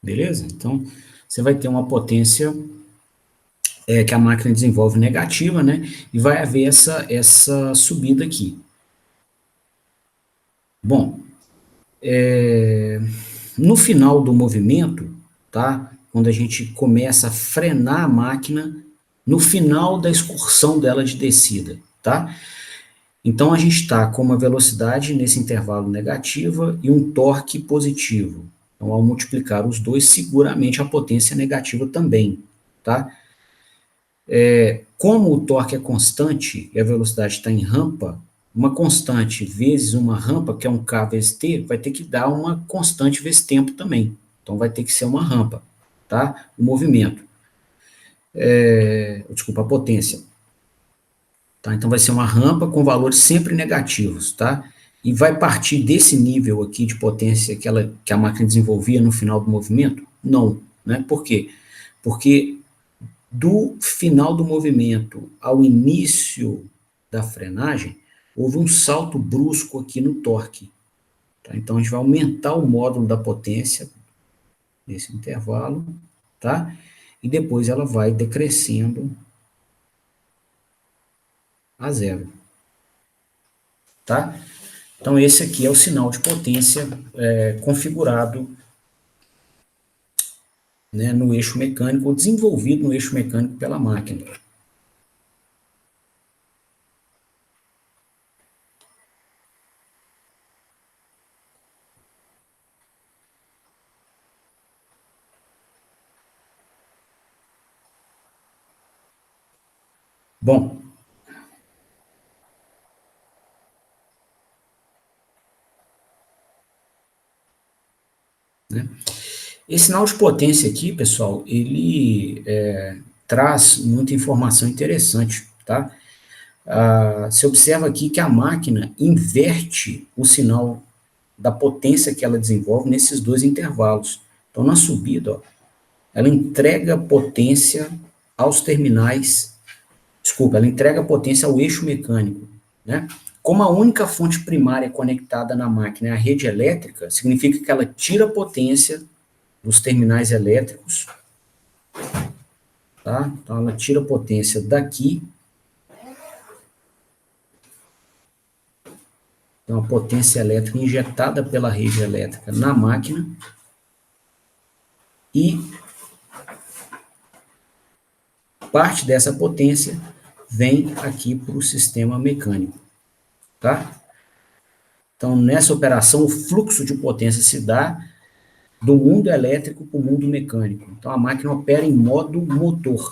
Speaker 1: Beleza? Então, você vai ter uma potência que a máquina desenvolve negativa, né? E vai haver essa subida aqui. Bom, no final do movimento, tá? Quando a gente começa a frenar a máquina, no final da excursão dela de descida, tá? Então a gente está com uma velocidade nesse intervalo negativa e um torque positivo. Então, ao multiplicar os dois, seguramente a potência é negativa também, tá? Como o torque é constante e a velocidade está em rampa, uma constante vezes uma rampa, que é um K vezes T, vai ter que dar uma constante vezes tempo também. Então vai ter que ser uma rampa, tá? O movimento. Desculpa, a potência. Tá? Então vai ser uma rampa com valores sempre negativos, tá? E vai partir desse nível aqui de potência que a máquina desenvolvia no final do movimento? Não, né? Por quê? Porque do final do movimento ao início da frenagem, houve um salto brusco aqui no torque. Tá? Então, a gente vai aumentar o módulo da potência nesse intervalo, tá? E depois ela vai decrescendo a zero, tá? Então, esse aqui é o sinal de potência configurado, né, no eixo mecânico, ou desenvolvido no eixo mecânico pela máquina. Bom, né, esse sinal de potência aqui, pessoal, ele traz muita informação interessante, tá? Você observa aqui que a máquina inverte o sinal da potência que ela desenvolve nesses dois intervalos. Então, na subida, ó, ela entrega potência aos terminais, desculpa, ela entrega potência ao eixo mecânico, né? Como a única fonte primária conectada na máquina é a rede elétrica, significa que ela tira potência dos terminais elétricos tá? Então, ela tira a potência daqui. Então, a potência elétrica injetada pela rede elétrica na máquina e parte dessa potência vem aqui para o sistema mecânico, tá? Então, nessa operação, o fluxo de potência se dá do mundo elétrico para o mundo mecânico. Então, a máquina opera em modo motor,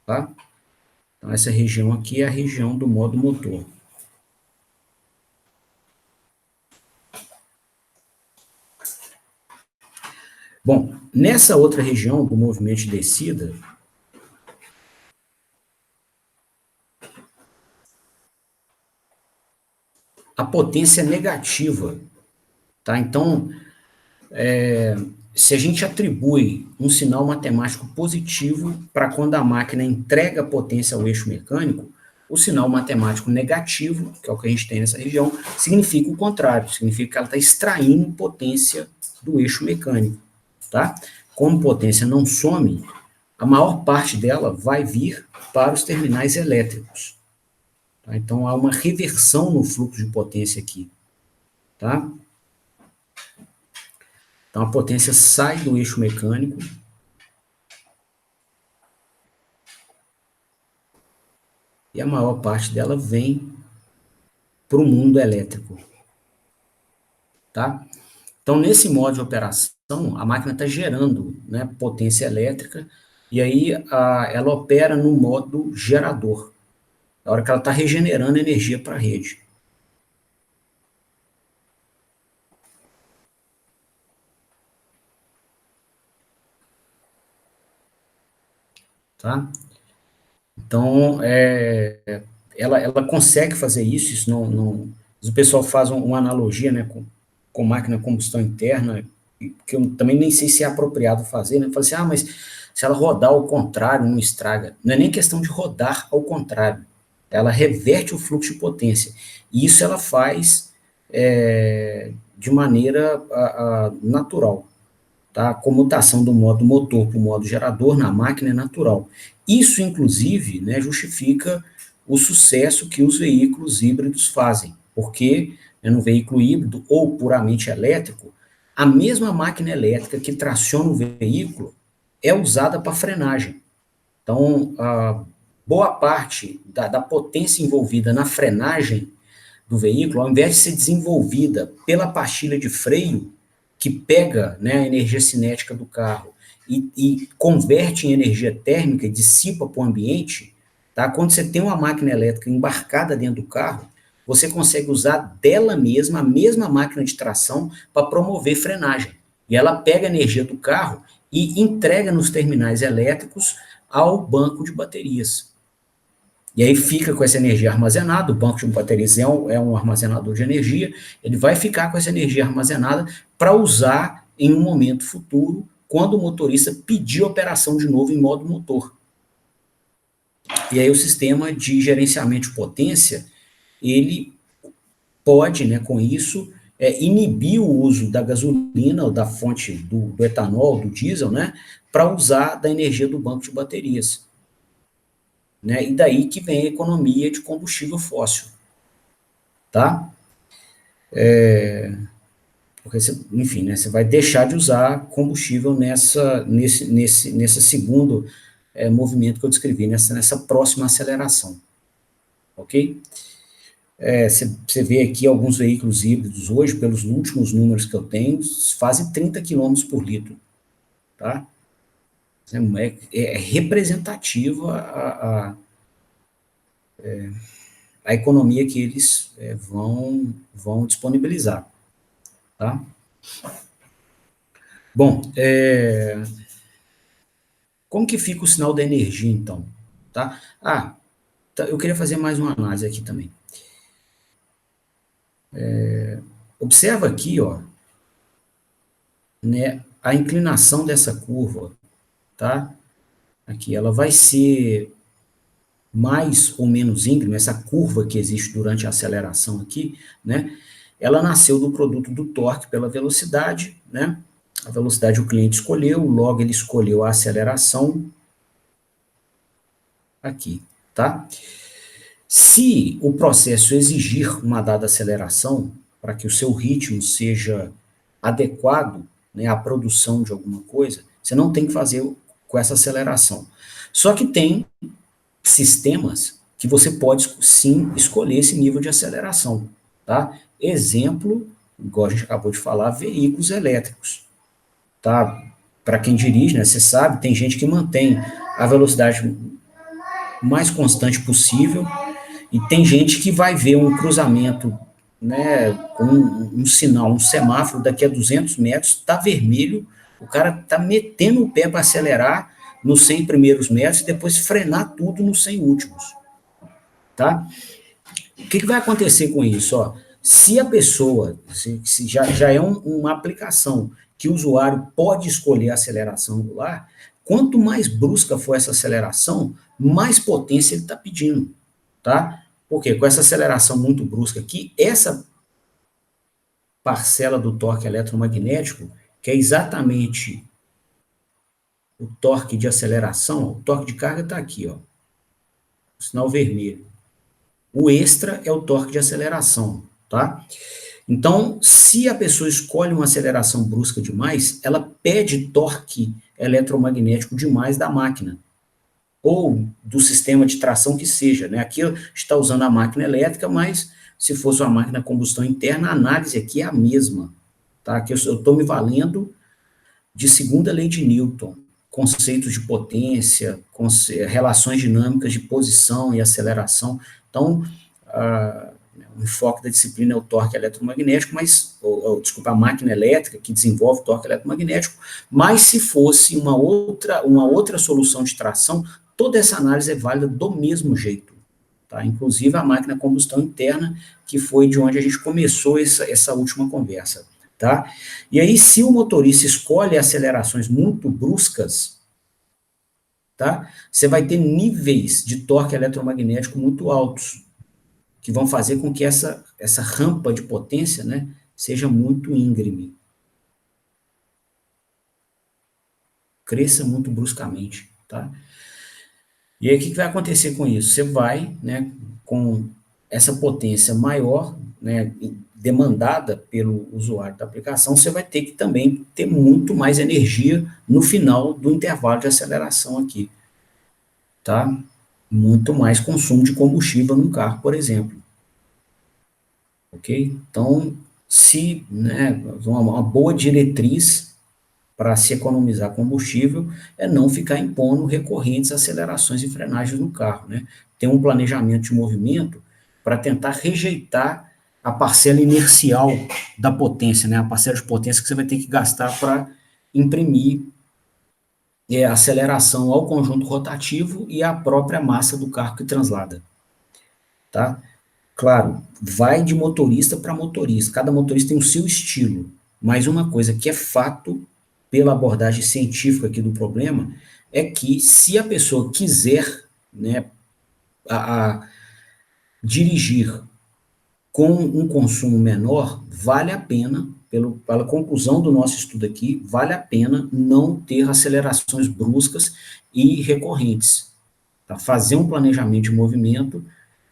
Speaker 1: tá? Então, essa região aqui é a região do modo motor. Bom, nessa outra região do movimento de descida, a potência é negativa, tá? Então, se a gente atribui um sinal matemático positivo para quando a máquina entrega potência ao eixo mecânico, o sinal matemático negativo, que é o que a gente tem nessa região, significa o contrário, significa que ela está extraindo potência do eixo mecânico, tá? Como potência não some, a maior parte dela vai vir para os terminais elétricos, tá? Então, há uma reversão no fluxo de potência aqui, tá? Então, a potência sai do eixo mecânico e a maior parte dela vem para o mundo elétrico, tá? Então, nesse modo de operação, a máquina está gerando, né, potência elétrica e aí ela opera no modo gerador, na hora que ela está regenerando energia para a rede. Tá? Então, ela consegue fazer isso, o pessoal faz uma analogia, né, com máquina de combustão interna, que eu também nem sei se é apropriado fazer, né? Fala assim, mas se ela rodar ao contrário, não estraga. Não é nem questão de rodar ao contrário. Ela reverte o fluxo de potência. E isso ela faz de maneira natural. Tá? A comutação do modo motor para o modo gerador na máquina é natural. Isso, inclusive, né, justifica o sucesso que os veículos híbridos fazem, porque no veículo híbrido ou puramente elétrico, a mesma máquina elétrica que traciona o veículo é usada para frenagem. Então, a boa parte da potência envolvida na frenagem do veículo, ao invés de ser desenvolvida pela pastilha de freio, que pega, né, a energia cinética do carro e converte em energia térmica e dissipa para o ambiente, tá? Quando você tem uma máquina elétrica embarcada dentro do carro, você consegue usar dela mesma, a mesma máquina de tração, para promover frenagem. E ela pega a energia do carro e entrega nos terminais elétricos ao banco de baterias. E aí fica com essa energia armazenada, o banco de baterias é um armazenador de energia, ele vai ficar com essa energia armazenada para usar em um momento futuro, quando o motorista pedir operação de novo em modo motor. E aí o sistema de gerenciamento de potência, ele pode, né, com isso, inibir o uso da gasolina, ou da fonte do etanol, do diesel, né, para usar da energia do banco de baterias. Né? E daí que vem a economia de combustível fóssil, tá? Porque você, enfim, né, você vai deixar de usar combustível nesse segundo movimento que eu descrevi, nessa próxima aceleração, ok? Você vê aqui alguns veículos híbridos hoje, pelos últimos números que eu tenho, fazem 30 km por litro, tá? É representativa a economia que eles vão disponibilizar, tá? Bom, como que fica o sinal da energia, então? Tá? Eu queria fazer mais uma análise aqui também. Observa aqui, ó, né, a inclinação dessa curva, tá? Aqui, ela vai ser mais ou menos íngreme, essa curva que existe durante a aceleração aqui, né? Ela nasceu do produto do torque pela velocidade, né? A velocidade o cliente escolheu, logo ele escolheu a aceleração, aqui, tá? Se o processo exigir uma dada aceleração, para que o seu ritmo seja adequado, né, à produção de alguma coisa, você não tem que fazer com essa aceleração. Só que tem sistemas que você pode sim escolher esse nível de aceleração, tá? Exemplo, igual a gente acabou de falar, veículos elétricos, tá? Para quem dirige, né, você sabe, tem gente que mantém a velocidade mais constante possível e tem gente que vai ver um cruzamento, né, com um sinal, um semáforo daqui a 200 metros, está vermelho, o cara está metendo o pé para acelerar nos 100 primeiros metros e depois frenar tudo nos 100 últimos, tá? O que vai acontecer com isso? Ó? Se a pessoa, se já é uma aplicação que o usuário pode escolher a aceleração angular, quanto mais brusca for essa aceleração, mais potência ele está pedindo, tá? Porque com essa aceleração muito brusca aqui, essa parcela do torque eletromagnético, que é exatamente o torque de aceleração, o torque de carga está aqui, ó, o sinal vermelho. O extra é o torque de aceleração, tá? Então, se a pessoa escolhe uma aceleração brusca demais, ela pede torque eletromagnético demais da máquina, ou do sistema de tração que seja, né? Aqui está usando a máquina elétrica, mas se fosse uma máquina a combustão interna, a análise aqui é a mesma, tá? Aqui eu estou me valendo de segunda lei de Newton, conceitos de potência, relações dinâmicas de posição e aceleração. Então, o enfoque da disciplina é o torque eletromagnético, mas, desculpa, a máquina elétrica que desenvolve o torque eletromagnético, mas se fosse uma outra solução de tração, toda essa análise é válida do mesmo jeito. Tá? Inclusive a máquina a combustão interna, que foi de onde a gente começou essa última conversa. Tá? E aí, se o motorista escolhe acelerações muito bruscas, tá? Você vai ter níveis de torque eletromagnético muito altos, que vão fazer com que essa rampa de potência, né, seja muito íngreme, cresça muito bruscamente, tá? E aí o que vai acontecer com isso? Você vai, né, com essa potência maior, né, demandada pelo usuário da aplicação, você vai ter que também ter muito mais energia no final do intervalo de aceleração aqui, tá? Muito mais consumo de combustível no carro, por exemplo, ok? Então, se, né, uma boa diretriz para se economizar combustível é não ficar impondo recorrentes acelerações e frenagens no carro, né? Ter um planejamento de movimento para tentar rejeitar a parcela inercial da potência, né? A parcela de potência que você vai ter que gastar para imprimir a aceleração ao conjunto rotativo e à própria massa do carro que translada, tá? Claro, vai de motorista para motorista, cada motorista tem o seu estilo, mas uma coisa que é fato, pela abordagem científica aqui do problema, é que se a pessoa quiser, né, a dirigir com um consumo menor, vale a pena, pela conclusão do nosso estudo aqui, vale a pena não ter acelerações bruscas e recorrentes. Tá? Fazer um planejamento de movimento,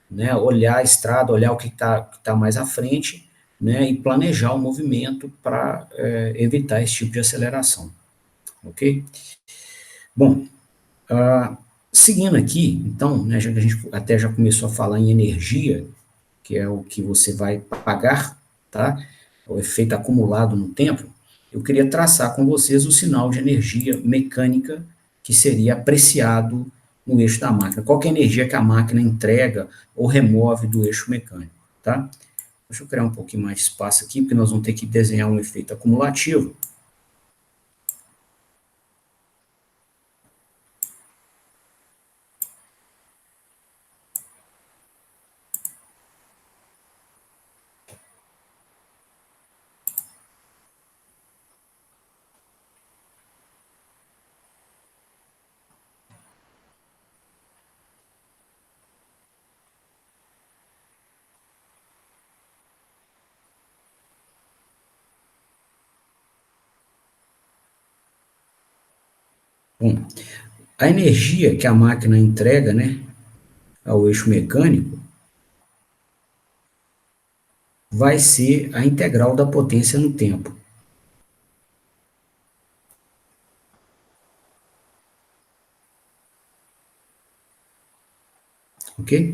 Speaker 1: né, olhar a estrada, olhar o que tá mais à frente, né, e planejar o movimento para evitar esse tipo de aceleração, ok? Bom, seguindo aqui, então, né, já que a gente até já começou a falar em energia, que é o que você vai pagar, tá? O efeito acumulado no tempo, eu queria traçar com vocês o sinal de energia mecânica que seria apreciado no eixo da máquina. Qual que é a energia que a máquina entrega ou remove do eixo mecânico, tá? Deixa eu criar um pouquinho mais de espaço aqui, porque nós vamos ter que desenhar um efeito acumulativo. Bom, A energia que a máquina entrega, né, ao eixo mecânico vai ser a integral da potência no tempo. Ok?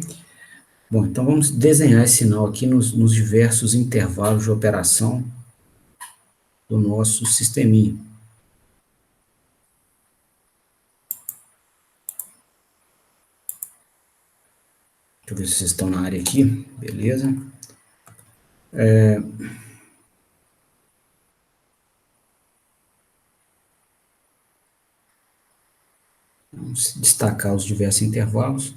Speaker 1: Bom, então vamos desenhar esse sinal aqui nos diversos intervalos de operação do nosso sisteminha. Deixa eu ver se vocês estão na área aqui. Beleza. Vamos destacar os diversos intervalos.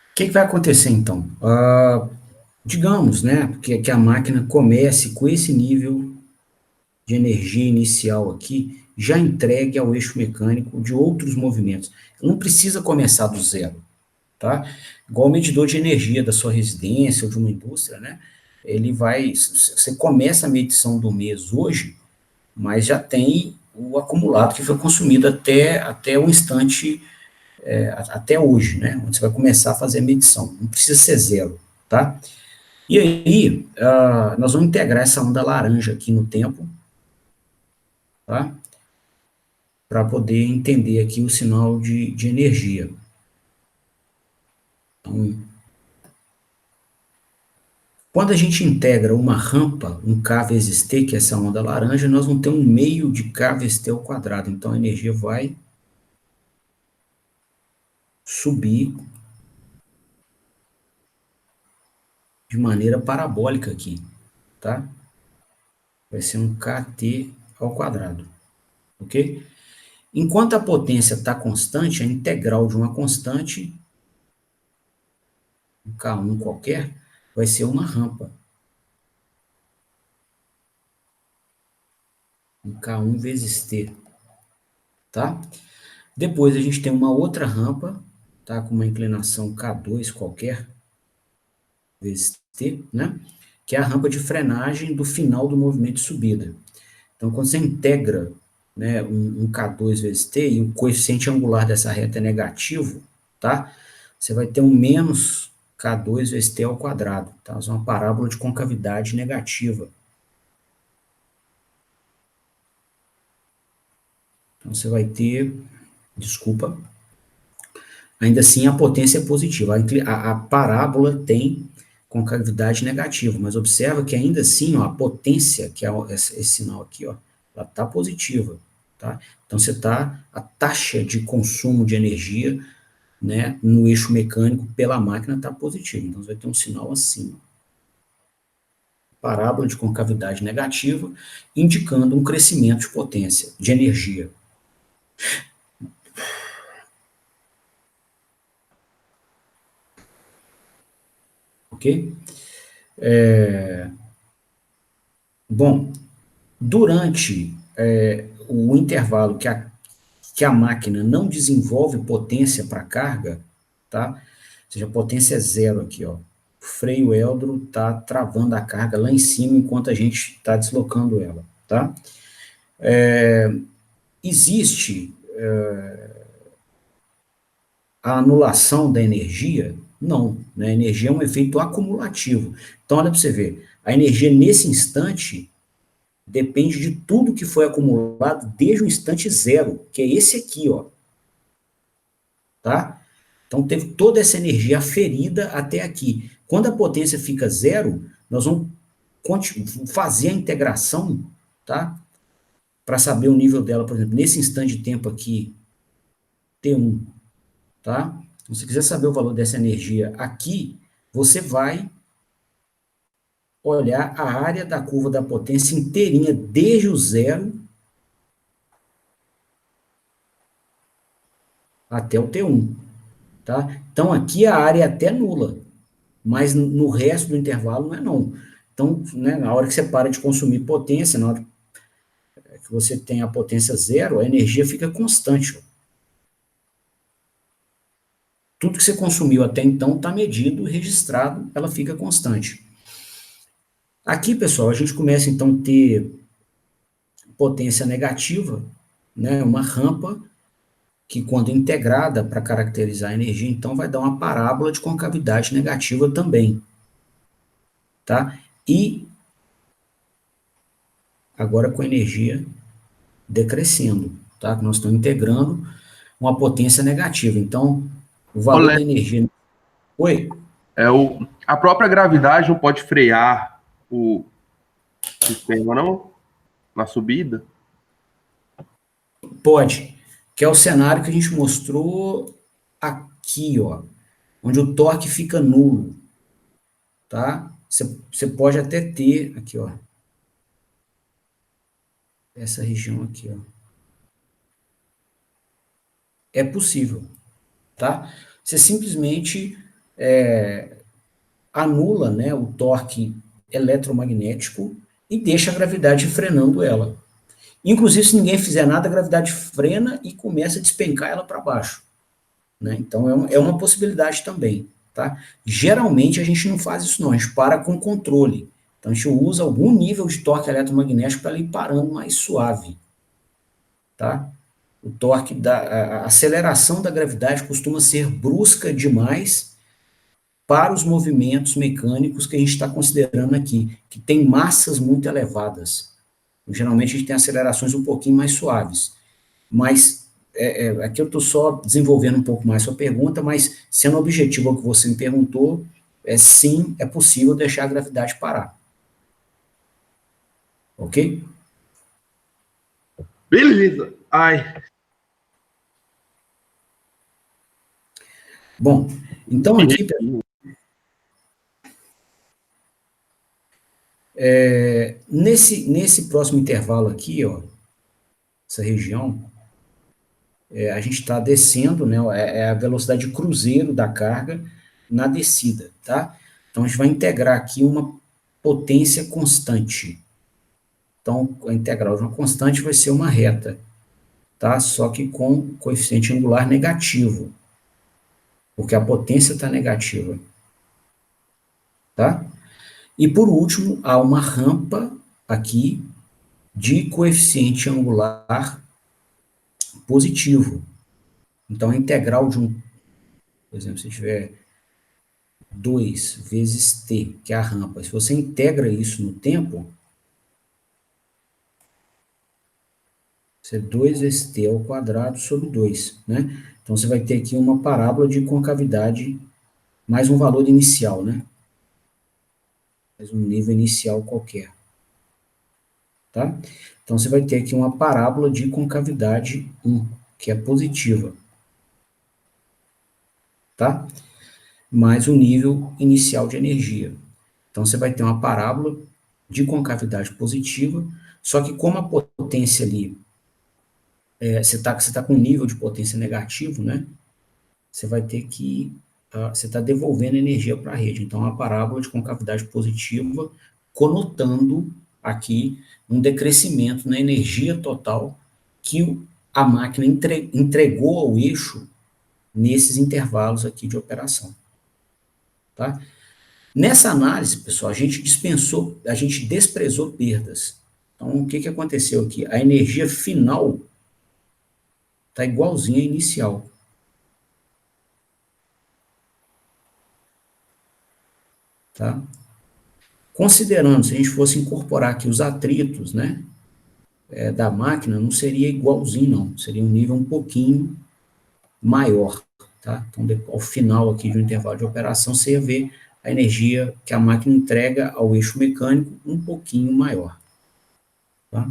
Speaker 1: O que vai acontecer então? Digamos, né, que a máquina comece com esse nível de energia inicial aqui, já entregue ao eixo mecânico de outros movimentos. Não precisa começar do zero, tá? Igual o medidor de energia da sua residência ou de uma indústria, né? Ele vai, você começa a medição do mês hoje, mas já tem o acumulado que foi consumido até o instante, até hoje, né? Onde você vai começar a fazer a medição. Não precisa ser zero, tá? E aí, nós vamos integrar essa onda laranja aqui no tempo, tá? Para poder entender aqui o sinal de energia. Então, quando a gente integra uma rampa, um K vezes T, que é essa onda laranja, nós vamos ter um meio de K vezes T ao quadrado. Então, a energia vai subir de maneira parabólica aqui, tá? Vai ser um kT ao quadrado, ok? Enquanto a potência está constante, a integral de uma constante, um K1 qualquer, vai ser uma rampa. Um K1 vezes T, tá? Depois a gente tem uma outra rampa, tá? Com uma inclinação K2 qualquer, vezes T, né? Que é a rampa de frenagem do final do movimento de subida. Então, quando você integra, né, um K2 vezes T e o coeficiente angular dessa reta é negativo, tá? Você vai ter um menos K2 vezes T ao quadrado, tá? Isso é uma parábola de concavidade negativa. Então, você vai ter, desculpa, ainda assim a potência é positiva. A parábola tem concavidade negativa, mas observa que ainda assim, ó, a potência, que é esse sinal aqui, ó, ela está positiva, tá? Então, a taxa de consumo de energia, né, no eixo mecânico pela máquina está positiva. Então, você vai ter um sinal assim, ó, parábola de concavidade negativa, indicando um crescimento de potência, de energia. Ok? Bom, durante o intervalo que a máquina não desenvolve potência para carga, tá? Ou seja, a potência é zero aqui, ó. O freio Eldro está travando a carga lá em cima enquanto a gente está deslocando ela, tá? Existe a anulação da energia? Não, né? A energia é um efeito acumulativo. Então, olha para você ver, a energia nesse instante depende de tudo que foi acumulado desde o instante zero, que é esse aqui, ó, tá? Então, teve toda essa energia aferida até aqui. Quando a potência fica zero, nós vamos fazer a integração, tá? Para saber o nível dela, por exemplo, nesse instante de tempo aqui, T1, tá? Então, se você quiser saber o valor dessa energia aqui, você vai olhar a área da curva da potência inteirinha, desde o zero até o T1, tá? Então, aqui a área é até nula, mas no resto do intervalo não é não. Então, né, na hora que você para de consumir potência, na hora que você tem a potência zero, a energia fica constante. Ó. Tudo que você consumiu até então está medido, registrado, ela fica constante. Aqui, pessoal, a gente começa então a ter potência negativa, né, uma rampa que, quando integrada para caracterizar a energia, então vai dar uma parábola de concavidade negativa também. Tá? E agora com a energia decrescendo, tá? Nós estamos integrando uma potência negativa. Então, o valor
Speaker 2: Olé,
Speaker 1: da energia. Oi?
Speaker 2: a própria gravidade não pode frear o sistema, não? Na subida?
Speaker 1: Pode. Que é o cenário que a gente mostrou aqui, ó, onde o torque fica nulo, tá? Você pode até ter aqui, ó, essa região aqui, ó. É possível, tá? Você simplesmente anula, né, o torque eletromagnético e deixa a gravidade frenando ela. Inclusive, se ninguém fizer nada, a gravidade frena e começa a despencar ela para baixo. Né? Então, é uma possibilidade também. Tá? Geralmente, a gente não faz isso, não. A gente para com controle. Então, a gente usa algum nível de torque eletromagnético para ele ir parando mais suave. Tá? O torque a aceleração da gravidade costuma ser brusca demais para os movimentos mecânicos que a gente está considerando aqui, que tem massas muito elevadas. Geralmente a gente tem acelerações um pouquinho mais suaves. Mas aqui eu estou só desenvolvendo um pouco mais sua pergunta, mas sendo objetivo ao que você me perguntou, sim, é possível deixar a gravidade parar. Ok?
Speaker 2: Beleza. Ai.
Speaker 1: Bom, então aqui, nesse próximo intervalo aqui, ó, essa região, a gente está descendo, né, é a velocidade de cruzeiro da carga na descida, tá? Então, a gente vai integrar aqui uma potência constante. Então, a integral de uma constante vai ser uma reta, tá? Só que com coeficiente angular negativo, porque a potência está negativa, tá? E, por último, há uma rampa aqui de coeficiente angular positivo. Então, a integral de um, por exemplo, se tiver 2 vezes t, que é a rampa, se você integra isso no tempo, isso é 2 vezes t ao quadrado sobre 2, né? Então, você vai ter aqui uma parábola de concavidade mais um valor inicial, né? Mais um nível inicial qualquer, tá? Então, você vai ter aqui uma parábola de concavidade 1, que é positiva, tá? Mais um nível inicial de energia. Então, você vai ter uma parábola de concavidade positiva, só que como a potência ali, você tá com um nível de potência negativo, né? Você vai ter que, você está devolvendo energia para a rede. Então, é uma parábola de concavidade positiva, conotando aqui um decrescimento na energia total que a máquina entregou ao eixo nesses intervalos aqui de operação. Tá? Nessa análise, pessoal, a gente desprezou perdas. Então, o que aconteceu aqui? A energia final está igualzinha à inicial. Tá? Considerando, se a gente fosse incorporar aqui os atritos, né, da máquina, não seria igualzinho, não. Seria um nível um pouquinho maior. Tá? Então, ao final aqui de um intervalo de operação, você ia ver a energia que a máquina entrega ao eixo mecânico um pouquinho maior. Tá?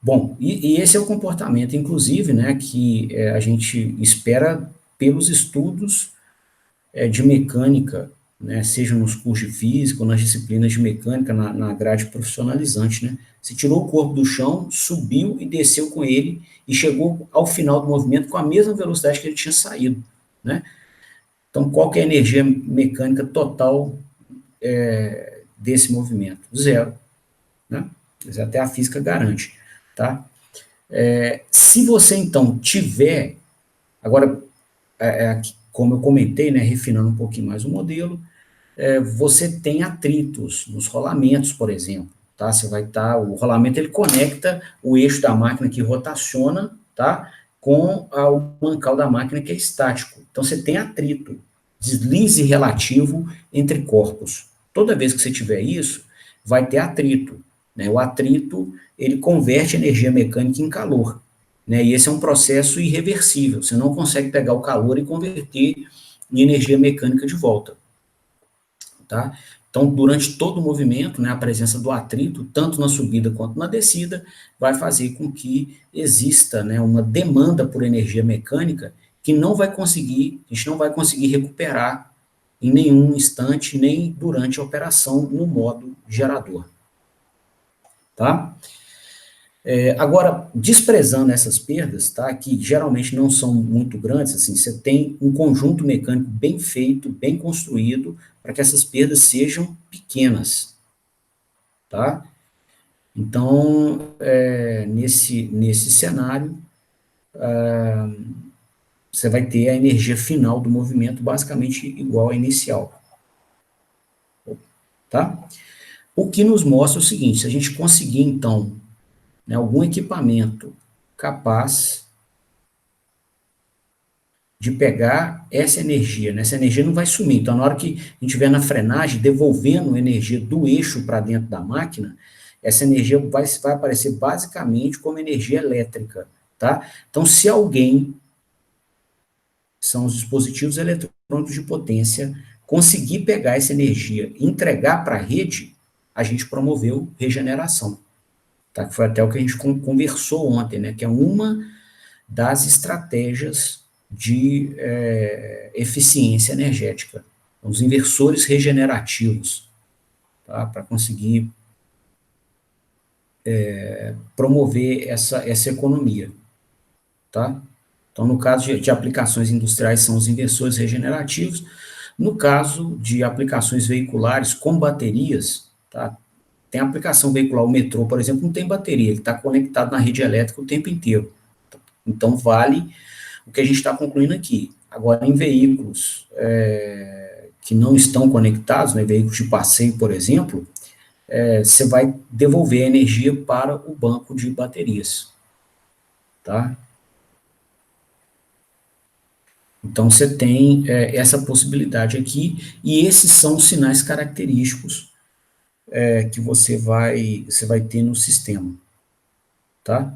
Speaker 1: Bom, e esse é o comportamento, inclusive, né, que a gente espera pelos estudos de mecânica, né, seja nos cursos de física ou nas disciplinas de mecânica, na grade profissionalizante. Né? Você tirou o corpo do chão, subiu e desceu com ele e chegou ao final do movimento com a mesma velocidade que ele tinha saído. né? Então, qual que é a energia mecânica total desse movimento? Zero, né? Até a física garante, tá? Se você, então, tiver... Agora, como eu comentei, né, refinando um pouquinho mais o modelo, você tem atritos nos rolamentos, por exemplo, tá? Você vai estar... o rolamento, ele conecta o eixo da máquina que rotaciona, tá? Com o mancal da máquina que é estático. Então, você tem atrito, deslize relativo entre corpos. Toda vez que você tiver isso, vai ter atrito, né? O atrito, ele converte energia mecânica em calor, né? E esse é um processo irreversível. Você não consegue pegar o calor e converter em energia mecânica de volta, tá? Então, durante todo o movimento, né, a presença do atrito, tanto na subida quanto na descida, vai fazer com que exista, né, uma demanda por energia mecânica que a gente não vai conseguir recuperar em nenhum instante, nem durante a operação no modo gerador, tá? Agora, desprezando essas perdas, tá, que geralmente não são muito grandes, assim, você tem um conjunto mecânico bem feito, bem construído, para que essas perdas sejam pequenas, tá? Então, nesse cenário, você vai ter a energia final do movimento basicamente igual à inicial, tá? O que nos mostra o seguinte: se a gente conseguir, então, né, algum equipamento capaz de pegar essa energia, né? Essa energia não vai sumir. Então, na hora que a gente estiver na frenagem, devolvendo energia do eixo para dentro da máquina, essa energia vai aparecer basicamente como energia elétrica, tá? Então, se alguém, são os dispositivos eletrônicos de potência, conseguir pegar essa energia e entregar para a rede, a gente promoveu regeneração, tá? Que foi até o que a gente conversou ontem, né? Que é uma das estratégias de eficiência energética, os inversores regenerativos, tá? Para conseguir promover essa economia, tá? Então, no caso de aplicações industriais, são os inversores regenerativos. No caso de aplicações veiculares com baterias, tá? Tem aplicação veicular, o metrô, por exemplo, não tem bateria, ele está conectado na rede elétrica o tempo inteiro. Então, vale o que a gente está concluindo aqui. Agora, em veículos que não estão conectados, né, veículos de passeio, por exemplo, você vai devolver a energia para o banco de baterias, tá? Então, você tem essa possibilidade aqui, e esses são os sinais característicos que você vai ter no sistema, tá?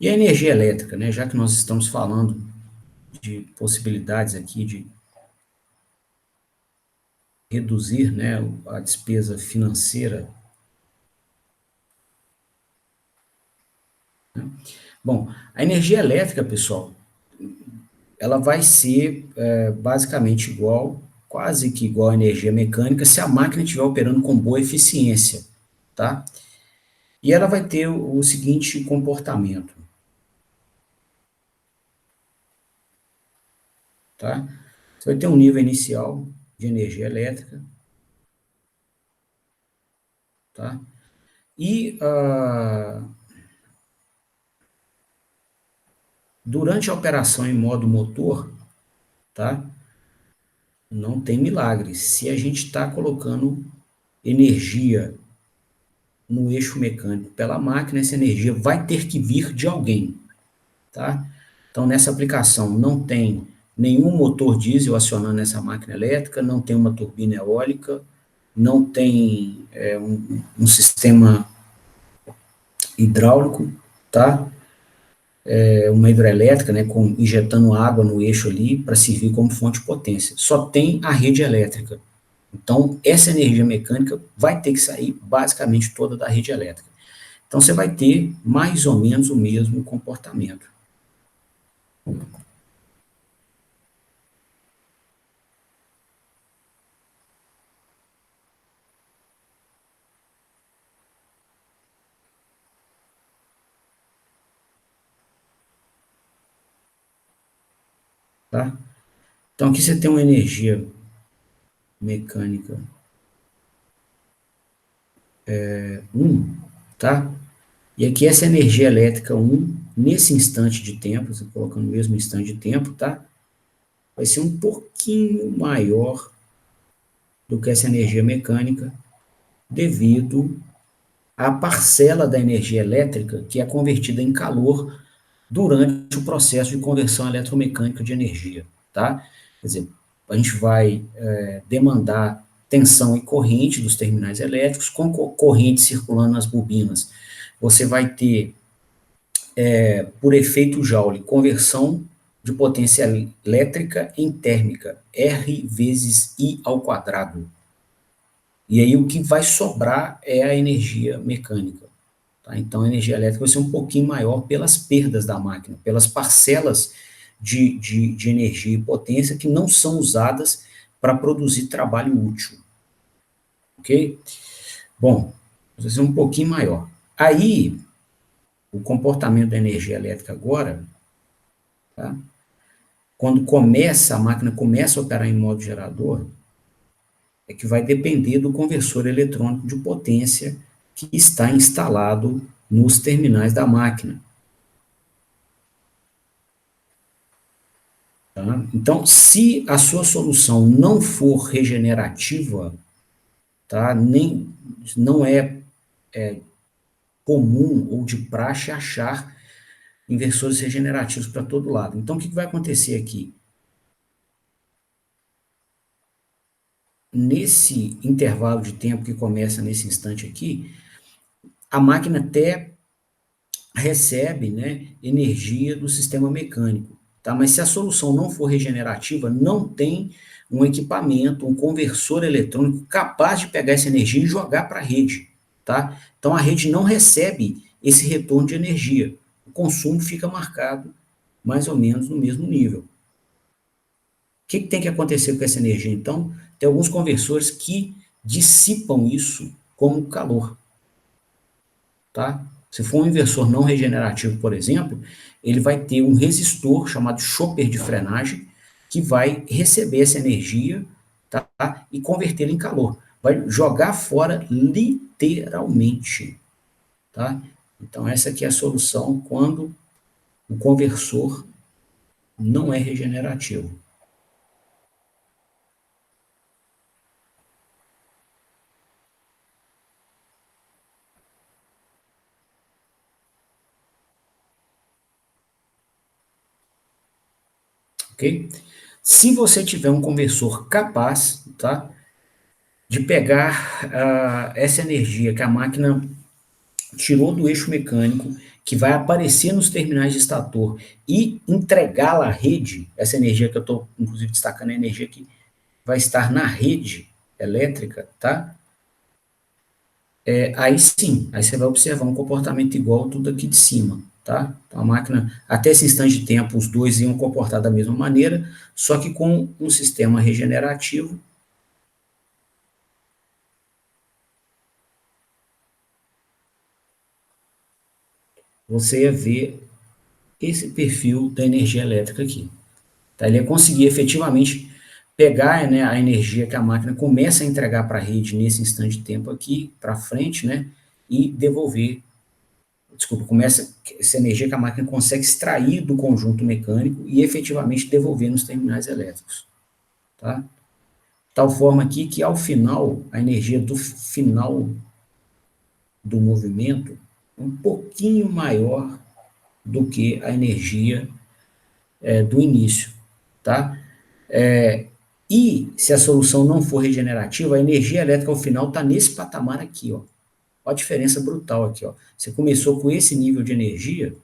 Speaker 1: E a energia elétrica, né? Já que nós estamos falando de possibilidades aqui de reduzir, né, a despesa financeira. Né? Bom, a energia elétrica, pessoal, ela vai ser basicamente igual, quase que igual à energia mecânica, se a máquina estiver operando com boa eficiência, tá? E ela vai ter o seguinte comportamento, tá? Você vai ter um nível inicial de energia elétrica, tá? E durante a operação em modo motor, tá? Não tem milagre. Se a gente está colocando energia no eixo mecânico pela máquina, essa energia vai ter que vir de alguém, tá? Então, nessa aplicação, não tem nenhum motor diesel acionando essa máquina elétrica, não tem uma turbina eólica, não tem um sistema hidráulico, tá? Uma hidrelétrica, né, injetando água no eixo ali para servir como fonte de potência. Só tem a rede elétrica, Então, essa energia mecânica vai ter que sair basicamente toda da rede elétrica. Então, você vai ter mais ou menos o mesmo comportamento. Tá? Então, aqui você tem uma energia mecânica 1, tá? E aqui essa energia elétrica 1, nesse instante de tempo, você colocando no mesmo instante de tempo, tá? Vai ser um pouquinho maior do que essa energia mecânica, devido à parcela da energia elétrica que é convertida em calor durante o processo de conversão eletromecânica de energia, tá? Quer dizer, a gente vai demandar tensão e corrente dos terminais elétricos, com corrente circulando nas bobinas. Você vai ter, por efeito Joule, conversão de potência elétrica em térmica, R vezes I ao quadrado. E aí o que vai sobrar é a energia mecânica. Tá? Então, a energia elétrica vai ser um pouquinho maior pelas perdas da máquina, pelas parcelas de energia e potência que não são usadas para produzir trabalho útil. Ok? Bom, vai ser um pouquinho maior. Aí, o comportamento da energia elétrica agora, tá? Quando começa, a máquina começa a operar em modo gerador, é que vai depender do conversor eletrônico de potência que está instalado nos terminais da máquina. Tá? Então, se a sua solução não for regenerativa, tá? Nem, não é comum ou de praxe achar inversores regenerativos para todo lado. Então, o que vai acontecer aqui? Nesse intervalo de tempo que começa nesse instante aqui, a máquina até recebe, né, energia do sistema mecânico, tá? Mas se a solução não for regenerativa, não tem um equipamento, um conversor eletrônico capaz de pegar essa energia e jogar para a rede, tá? Então a rede não recebe esse retorno de energia. O consumo fica marcado mais ou menos no mesmo nível. O que tem que acontecer com essa energia, então? Tem alguns conversores que dissipam isso como calor, tá? Se for um inversor não regenerativo, por exemplo, ele vai ter um resistor chamado chopper de frenagem que vai receber essa energia, tá? E convertê-la em calor. Vai jogar fora literalmente, tá? Então essa aqui é a solução quando o conversor não é regenerativo. Ok? Se você tiver um conversor capaz, tá, de pegar essa energia que a máquina tirou do eixo mecânico, que vai aparecer nos terminais de estator e entregá-la à rede, essa energia que eu estou, inclusive, destacando, a energia que vai estar na rede elétrica, tá? Aí sim, aí você vai observar um comportamento igual tudo aqui de cima, tá? Então a máquina, até esse instante de tempo, os dois iam comportar da mesma maneira, só que com um sistema regenerativo, você ia ver esse perfil da energia elétrica aqui. Tá? Ele ia conseguir efetivamente pegar, né, a energia que a máquina começa a entregar para a rede nesse instante de tempo aqui, para frente, né, e devolver, desculpa, começa essa energia que a máquina consegue extrair do conjunto mecânico e efetivamente devolver nos terminais elétricos. Tá? Tal forma aqui que ao final, a energia do final do movimento é um pouquinho maior do que a energia do início. Tá? E se a solução não for regenerativa, a energia elétrica ao final está nesse patamar aqui, ó. Olha a diferença brutal aqui, ó. Você começou com esse nível de energia,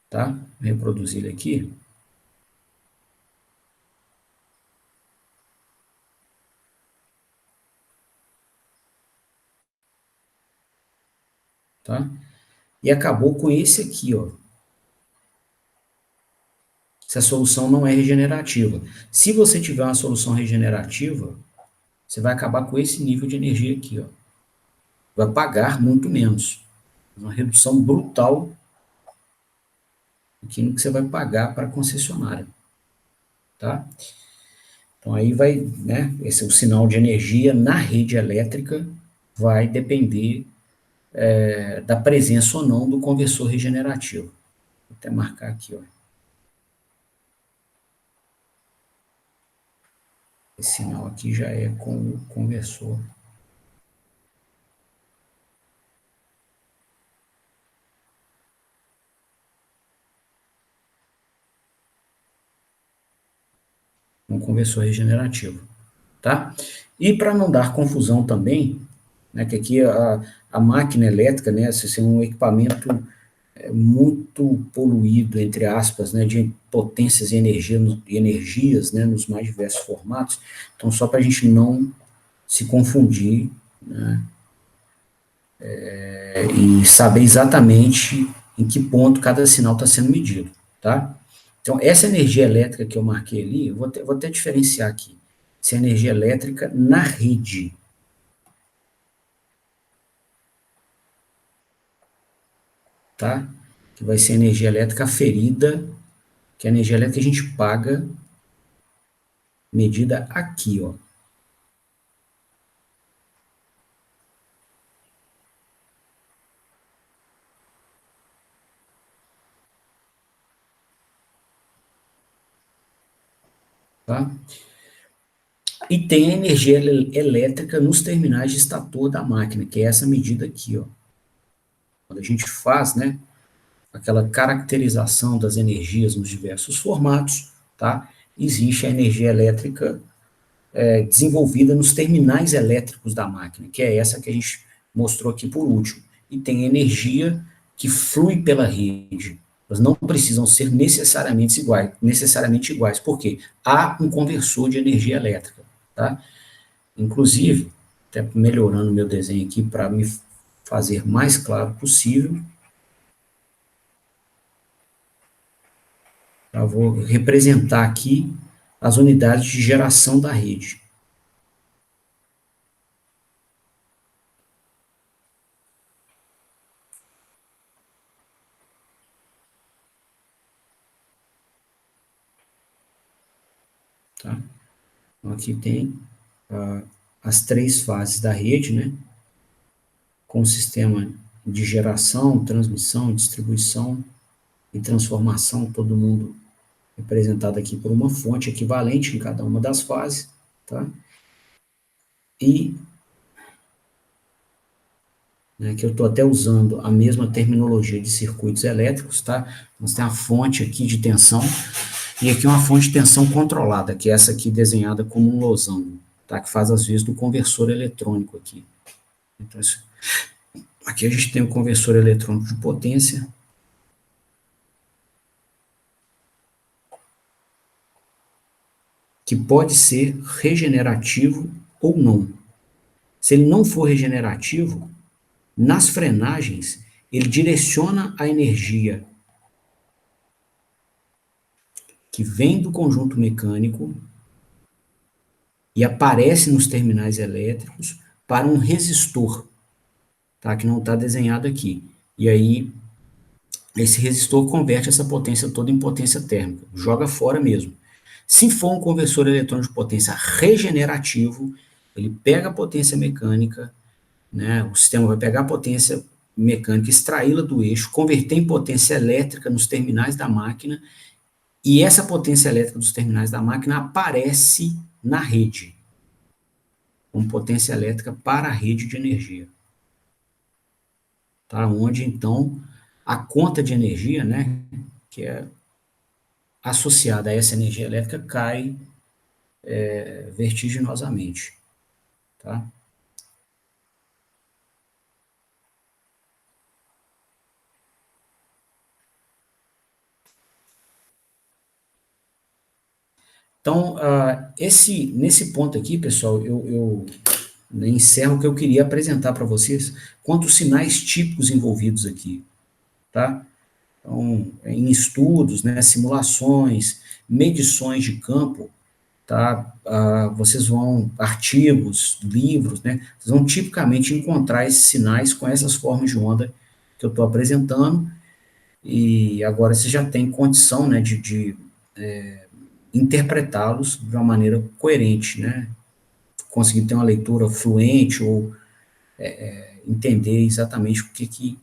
Speaker 1: tá? Vou reproduzir ele aqui. tá? E acabou com esse aqui, ó. Se a solução não é regenerativa. Se você tiver uma solução regenerativa, você vai acabar com esse nível de energia aqui, ó. Vai pagar muito menos. Uma redução brutal aquilo que você vai pagar para a concessionária, tá? Então aí vai, né, esse é o sinal de energia na rede elétrica vai depender da presença ou não do conversor regenerativo. Vou até marcar aqui, ó. Esse sinal aqui já é com o conversor. Um conversor regenerativo, tá? E para não dar confusão também, né, que aqui a máquina elétrica, né, se é um equipamento muito poluído, entre aspas, né, de potências e energias, né, nos mais diversos formatos. Então, só para a gente não se confundir, né, e saber exatamente em que ponto cada sinal está sendo medido, tá? Então, essa energia elétrica que eu marquei ali, eu vou até diferenciar aqui. Essa é energia elétrica na rede, tá? Que vai ser energia elétrica aferida, que é a energia elétrica que a gente paga, medida aqui, ó. Tá? E tem a energia elétrica nos terminais de estator da máquina, que é essa medida aqui, ó. Quando a gente faz, né, aquela caracterização das energias nos diversos formatos, tá? Existe a energia elétrica desenvolvida nos terminais elétricos da máquina, que é essa que a gente mostrou aqui por último. E tem energia que flui pela rede. Elas não precisam ser necessariamente iguais. Por quê? Há um conversor de energia elétrica, tá? Inclusive, até melhorando meu desenho aqui para me fazer mais claro possível, eu vou representar aqui as unidades de geração da rede. Tá? Então, aqui tem as três fases da rede, né? Com o sistema de geração, transmissão, distribuição e transformação, todo mundo representado aqui por uma fonte equivalente em cada uma das fases, tá? E né, que eu estou até usando a mesma terminologia de circuitos elétricos, tá? Nós temos a fonte aqui de tensão e aqui uma fonte de tensão controlada, que é essa aqui desenhada como um losango, tá? Que faz às vezes do conversor eletrônico aqui. Então, aqui a gente tem o conversor eletrônico de potência, que pode ser regenerativo ou não. Se ele não for regenerativo, nas frenagens, ele direciona a energia que vem do conjunto mecânico e aparece nos terminais elétricos para um resistor, tá? Que não está desenhado aqui. E aí, esse resistor converte essa potência toda em potência térmica, joga fora mesmo. Se for um conversor eletrônico de potência regenerativo, ele pega a potência mecânica, né? O sistema vai pegar a potência mecânica, extraí-la do eixo, converter em potência elétrica nos terminais da máquina, e essa potência elétrica dos terminais da máquina aparece na rede, como potência elétrica para a rede de energia. Tá? Onde, então, a conta de energia, né, que é associada a essa energia elétrica, cai vertiginosamente. Tá? Então, nesse ponto aqui, pessoal, eu encerro o que eu queria apresentar para vocês quanto os sinais típicos envolvidos aqui, tá? Então, em estudos, né, simulações, medições de campo, tá? Vocês vão, artigos, livros, né? Vocês vão tipicamente encontrar esses sinais com essas formas de onda que eu estou apresentando, e agora você já tem condição, né, de interpretá-los de uma maneira coerente, né? Conseguir ter uma leitura fluente ou entender exatamente o que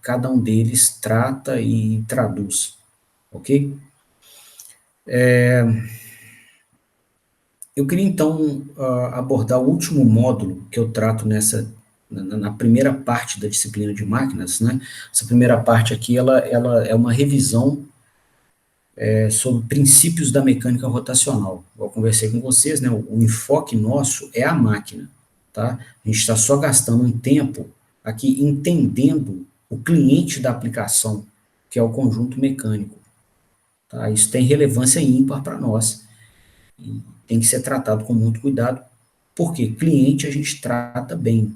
Speaker 1: cada um deles trata e traduz, ok? Eu queria, então, abordar o último módulo que eu trato na primeira parte da disciplina de máquinas, né? Essa primeira parte aqui, ela é uma revisão sobre princípios da mecânica rotacional. Eu conversei com vocês, né? O enfoque nosso é a máquina, tá? A gente está só gastando um tempo aqui entendendo o cliente da aplicação, que é o conjunto mecânico, tá? Isso tem relevância ímpar para nós, e tem que ser tratado com muito cuidado, porque cliente a gente trata bem,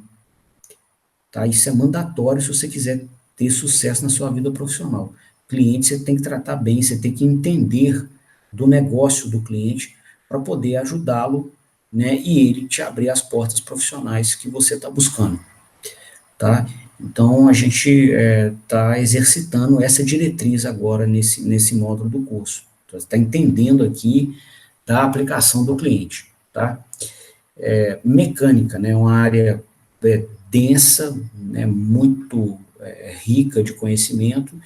Speaker 1: tá? Isso é mandatório se você quiser ter sucesso na sua vida profissional. Cliente você tem que tratar bem, você tem que entender do negócio do cliente para poder ajudá-lo, né? E ele te abrir as portas profissionais que você está buscando, tá? Então a gente está exercitando essa diretriz agora nesse módulo do curso. Então, você está entendendo aqui da aplicação do cliente, tá? Mecânica, né, uma área densa, né, muito rica de conhecimento,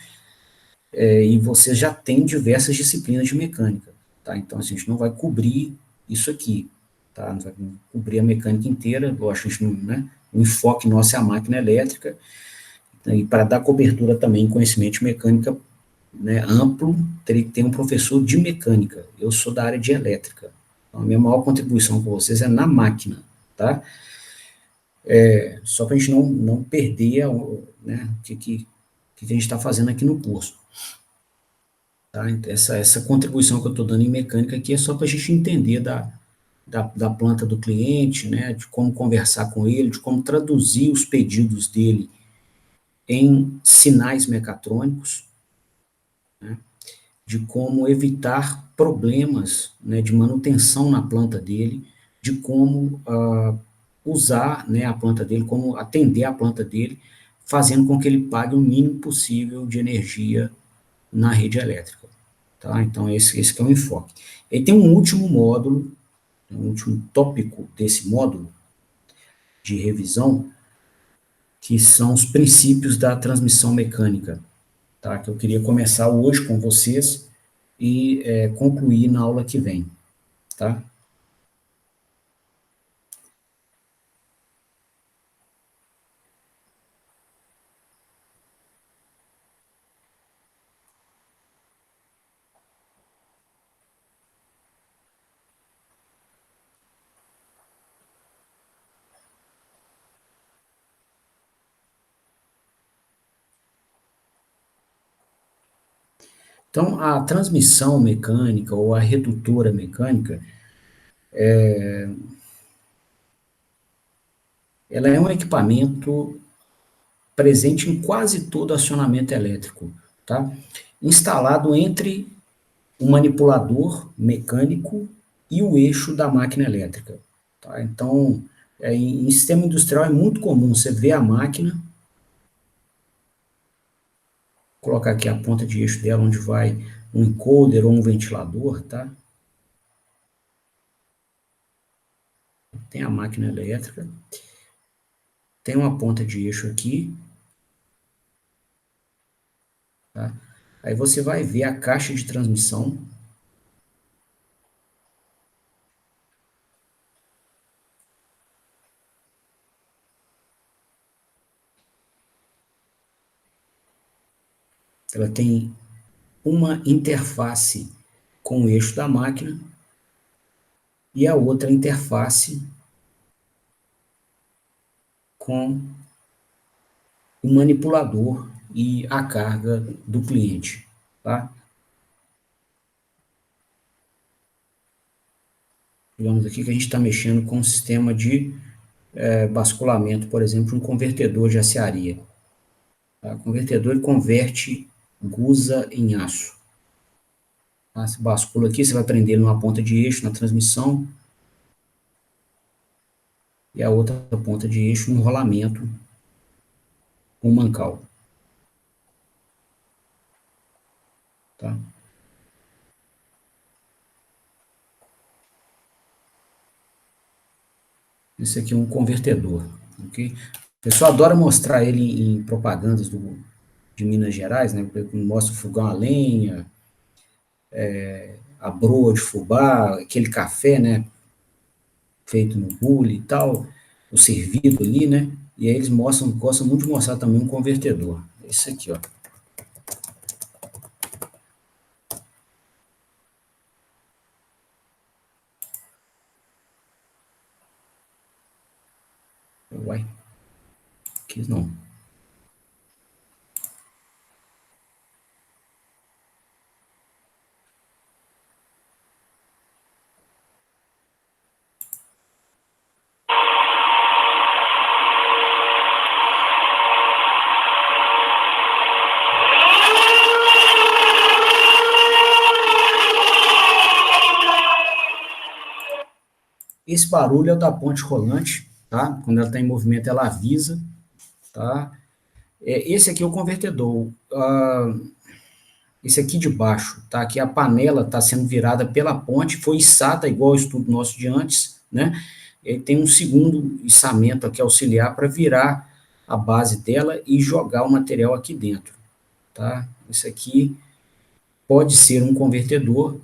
Speaker 1: e você já tem diversas disciplinas de mecânica, tá? Então, assim, a gente não vai cobrir isso aqui, tá? Não vai cobrir a mecânica inteira, lógico, a gente não, né, o enfoque nosso é a máquina elétrica, né, e para dar cobertura também em conhecimento de mecânica, né, amplo, teria que ter um professor de mecânica. Eu sou da área de elétrica. Então, a minha maior contribuição com vocês é na máquina, tá? Só para a gente não perder, né, o que a gente está fazendo aqui no curso. Tá? Essa contribuição que eu estou dando em mecânica aqui é só para a gente entender da planta do cliente, né, de como conversar com ele, de como traduzir os pedidos dele em sinais mecatrônicos, né, de como evitar problemas, né, de manutenção na planta dele, de como usar, né, a planta dele, como atender a planta dele, fazendo com que ele pague o mínimo possível de energia na rede elétrica. Tá? Então, esse que é o enfoque. E tem um último módulo, um último tópico desse módulo de revisão, que são os princípios da transmissão mecânica, tá? Que eu queria começar hoje com vocês e concluir na aula que vem, tá? Então, a transmissão mecânica ou a redutora mecânica, ela é um equipamento presente em quase todo acionamento elétrico, tá? Instalado entre o manipulador mecânico e o eixo da máquina elétrica, tá? Então, em sistema industrial é muito comum você ver a máquina, colocar aqui a ponta de eixo dela onde vai um encoder ou um ventilador, tá? Tem a máquina elétrica, tem uma ponta de eixo aqui, tá? Aí você vai ver a caixa de transmissão. Ela tem uma interface com o eixo da máquina e a outra interface com o manipulador e a carga do cliente, tá? Digamos aqui que a gente está mexendo com um sistema de basculamento, por exemplo, um convertedor de aciaria. Tá? O convertedor converte gusa em aço. Tá? Você bascula aqui, você vai prender numa ponta de eixo na transmissão e a outra ponta de eixo no rolamento com mancal. Tá? Esse aqui é um convertedor. Okay? O pessoal adora mostrar ele em propagandas de Minas Gerais, né? Mostra o fogão a lenha, a broa de fubá, aquele café, né? Feito no bule e tal, o servido ali, né? E aí eles gostam muito de mostrar também um convertedor. Esse aqui, ó. Uai, quis não. Esse barulho é o da ponte rolante, tá? Quando ela está em movimento, ela avisa, tá? Esse aqui é o convertedor. Esse aqui de baixo, tá? Aqui a panela está sendo virada pela ponte, foi içada, igual ao estudo nosso de antes, né? Ele tem um segundo içamento aqui auxiliar para virar a base dela e jogar o material aqui dentro, tá? Isso aqui pode ser um convertedor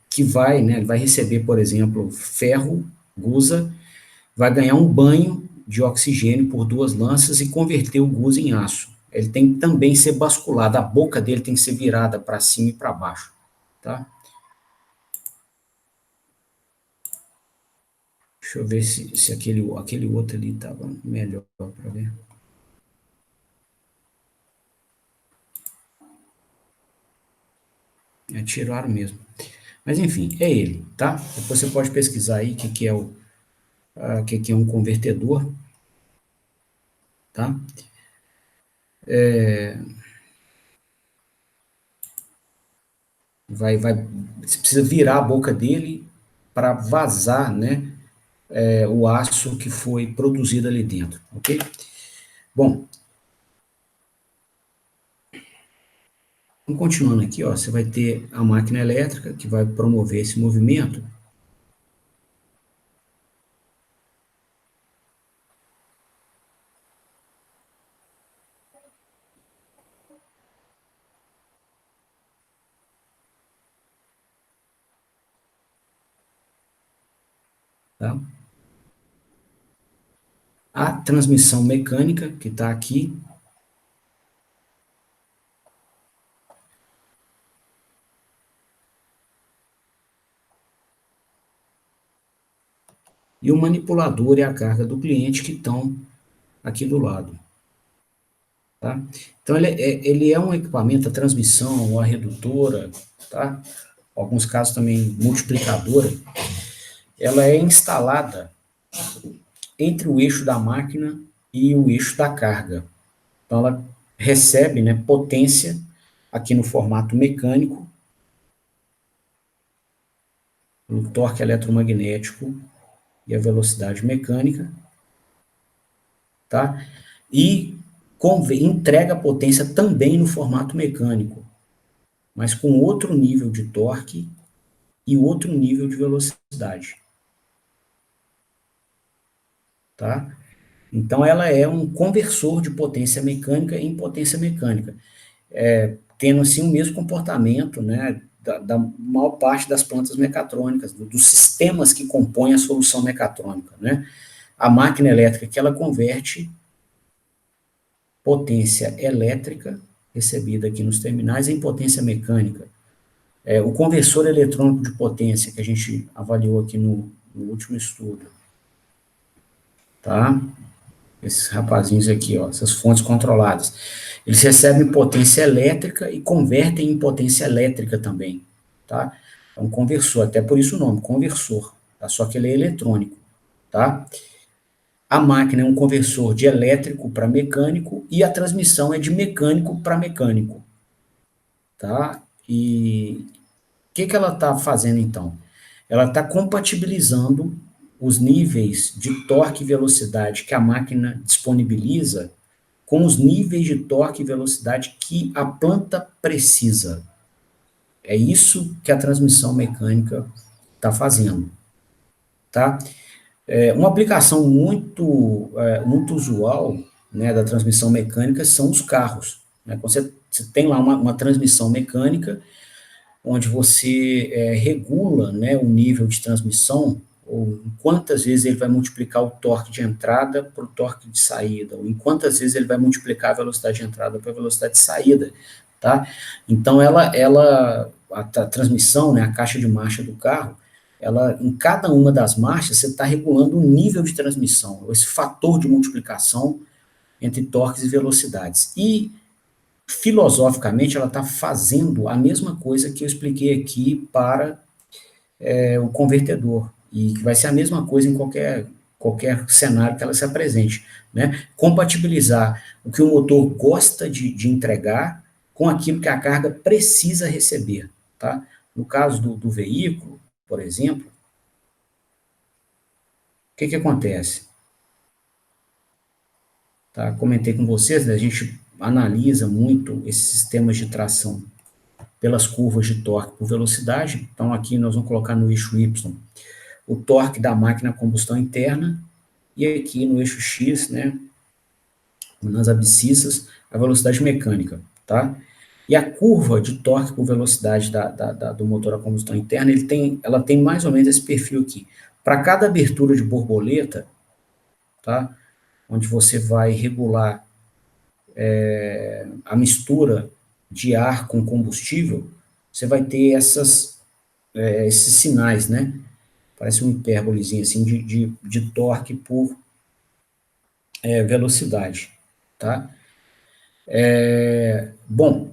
Speaker 1: que vai, né? Vai receber, por exemplo, ferro, gusa, vai ganhar um banho de oxigênio por duas lanças e converter o gusa em aço. Ele tem que também ser basculado, a boca dele tem que ser virada para cima e para baixo, tá? Deixa eu ver se aquele outro ali estava melhor para ver. Tiraram mesmo. Mas enfim, é ele, tá? Depois você pode pesquisar aí o que é que é um convertedor, tá? Você precisa virar a boca dele para vazar, né, o aço que foi produzido ali dentro, ok? Bom, então, continuando aqui, ó, você vai ter a máquina elétrica que vai promover esse movimento. Tá? A transmissão mecânica, que está aqui, e o manipulador e a carga do cliente que estão aqui do lado. Tá? Então, ele é um equipamento, a transmissão, a redutora, tá? Em alguns casos também multiplicadora, ela é instalada entre o eixo da máquina e o eixo da carga. Então, ela recebe, né, potência aqui no formato mecânico, o torque eletromagnético e a velocidade mecânica, tá? E entrega potência também no formato mecânico, mas com outro nível de torque e outro nível de velocidade, tá? Então, ela é um conversor de potência mecânica em potência mecânica, tendo, assim, o mesmo comportamento, né, da maior parte das plantas mecatrônicas, dos sistemas que compõem a solução mecatrônica, né? A máquina elétrica que ela converte potência elétrica, recebida aqui nos terminais, em potência mecânica. O conversor eletrônico de potência, que a gente avaliou aqui no último estudo, tá? Esses rapazinhos aqui, ó, essas fontes controladas. Eles recebem potência elétrica e convertem em potência elétrica também, tá? É um conversor, até por isso o nome, conversor, tá? Só que ele é eletrônico, tá? A máquina é um conversor de elétrico para mecânico e a transmissão é de mecânico para mecânico, tá? E o que que ela está fazendo então? Ela está compatibilizando os níveis de torque e velocidade que a máquina disponibiliza com os níveis de torque e velocidade que a planta precisa. É isso que a transmissão mecânica está fazendo, tá? Uma aplicação muito usual, né, da transmissão mecânica são os carros, né? Quando você tem lá uma transmissão mecânica, onde você regula, né, o nível de transmissão, ou em quantas vezes ele vai multiplicar o torque de entrada para o torque de saída, ou em quantas vezes ele vai multiplicar a velocidade de entrada para a velocidade de saída, tá? Então, a transmissão, né, a caixa de marcha do carro, ela, em cada uma das marchas, você está regulando o nível de transmissão, esse fator de multiplicação entre torques e velocidades. E filosoficamente, ela está fazendo a mesma coisa que eu expliquei aqui para o convertedor, e que vai ser a mesma coisa em qualquer cenário que ela se apresente, né? Compatibilizar o que o motor gosta de entregar com aquilo que a carga precisa receber, tá? No caso do veículo, por exemplo, o que acontece? Tá? Comentei com vocês, né? A gente analisa muito esses sistemas de tração pelas curvas de torque por velocidade. Então, aqui nós vamos colocar no eixo Y o torque da máquina a combustão interna, e aqui no eixo X, né, nas abscissas, a velocidade mecânica, tá? E a curva de torque por velocidade do motor a combustão interna, ela tem mais ou menos esse perfil aqui. Para cada abertura de borboleta, tá, onde você vai regular a mistura de ar com combustível, você vai ter esses sinais, né? Parece um hipérbolezinho assim de torque por velocidade, tá? Bom,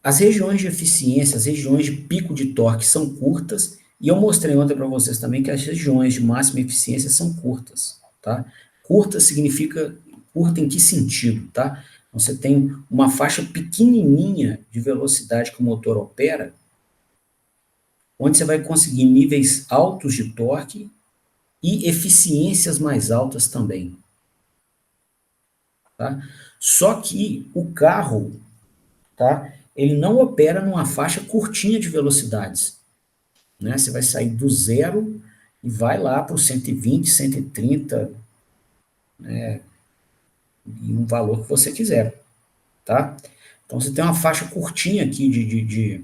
Speaker 1: as regiões de eficiência, as regiões de pico de torque são curtas, e eu mostrei ontem para vocês também que as regiões de máxima eficiência são curtas, tá? Curta significa, curta em que sentido, tá? Então, você tem uma faixa pequenininha de velocidade que o motor opera, onde você vai conseguir níveis altos de torque e eficiências mais altas também, tá? Só que o carro, tá, ele não opera numa faixa curtinha de velocidades, né? Você vai sair do zero e vai lá para o 120, 130, né, e um valor que você quiser, tá? Então, você tem uma faixa curtinha aqui de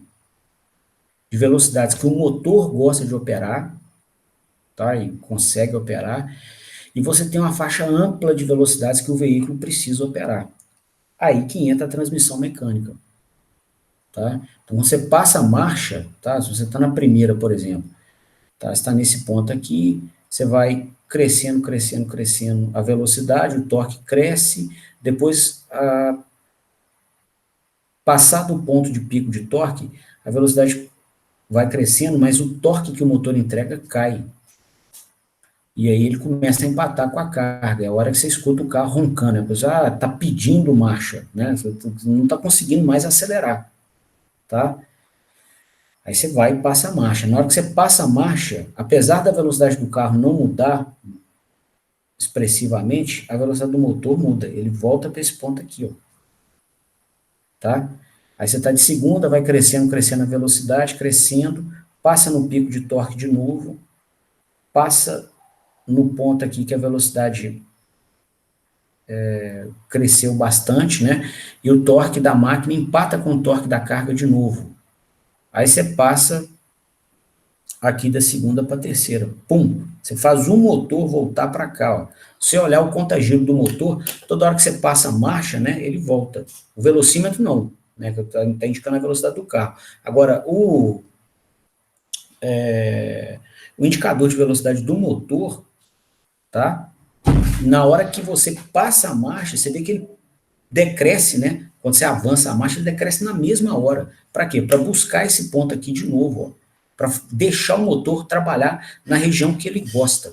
Speaker 1: velocidades que o motor gosta de operar, tá? E consegue operar, e você tem uma faixa ampla de velocidades que o veículo precisa operar. Aí que entra a transmissão mecânica, tá? Então, você passa a marcha, tá? Se você está na primeira, por exemplo, tá? Está nesse ponto aqui, você vai crescendo, crescendo, crescendo a velocidade, o torque cresce, depois, passado o ponto de pico de torque, a velocidade vai crescendo, mas o torque que o motor entrega cai. E aí ele começa a empatar com a carga. É a hora que você escuta o carro roncando. A pessoa está pedindo marcha, né? Você não está conseguindo mais acelerar, tá? Aí você vai e passa a marcha. Na hora que você passa a marcha, apesar da velocidade do carro não mudar expressivamente, a velocidade do motor muda. Ele volta para esse ponto aqui, ó. Tá? Aí você está de segunda, vai crescendo, crescendo a velocidade, crescendo, passa no pico de torque de novo, passa no ponto aqui que a velocidade cresceu bastante, né? E o torque da máquina empata com o torque da carga de novo. Aí você passa aqui da segunda para a terceira. Pum! Você faz o motor voltar para cá, ó. Se você olhar o contagiro do motor, toda hora que você passa a marcha, né, ele volta. O velocímetro não, né, que está indicando a velocidade do carro. Agora, o indicador de velocidade do motor, tá? Na hora que você passa a marcha, você vê que ele decresce, né? Quando você avança a marcha, ele decresce na mesma hora. Para quê? Para buscar esse ponto aqui de novo, para deixar o motor trabalhar na região que ele gosta,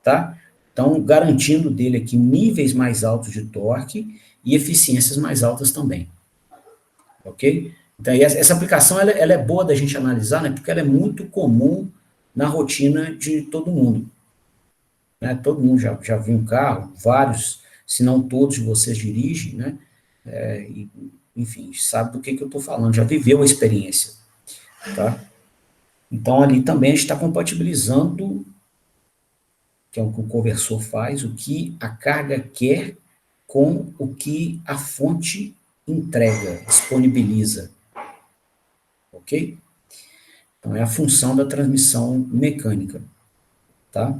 Speaker 1: tá? Então, garantindo dele aqui níveis mais altos de torque e eficiências mais altas também, ok? Então, essa aplicação ela é boa da gente analisar, né? Porque ela é muito comum na rotina de todo mundo, né? Todo mundo já viu um carro, vários, se não todos de vocês dirigem, né? Enfim, sabe do que eu estou falando, já viveu a experiência, tá? Então, ali também a gente está compatibilizando, que é o que o conversor faz, o que a carga quer com o que a fonte entrega, disponibiliza, ok? Então, é a função da transmissão mecânica, tá?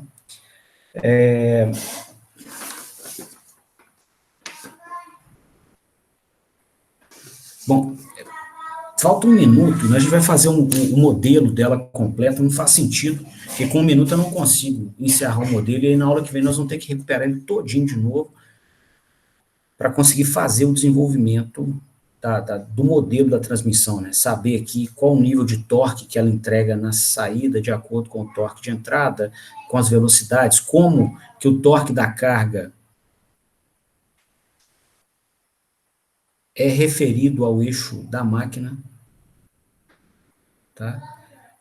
Speaker 1: Bom, falta um minuto, né? A gente vai fazer um modelo dela completo, não faz sentido, porque com um minuto eu não consigo encerrar o modelo, e aí na aula que vem nós vamos ter que recuperar ele todinho de novo, para conseguir fazer o desenvolvimento do modelo da transmissão, né? Saber aqui qual o nível de torque que ela entrega na saída de acordo com o torque de entrada, com as velocidades, como que o torque da carga é referido ao eixo da máquina, tá?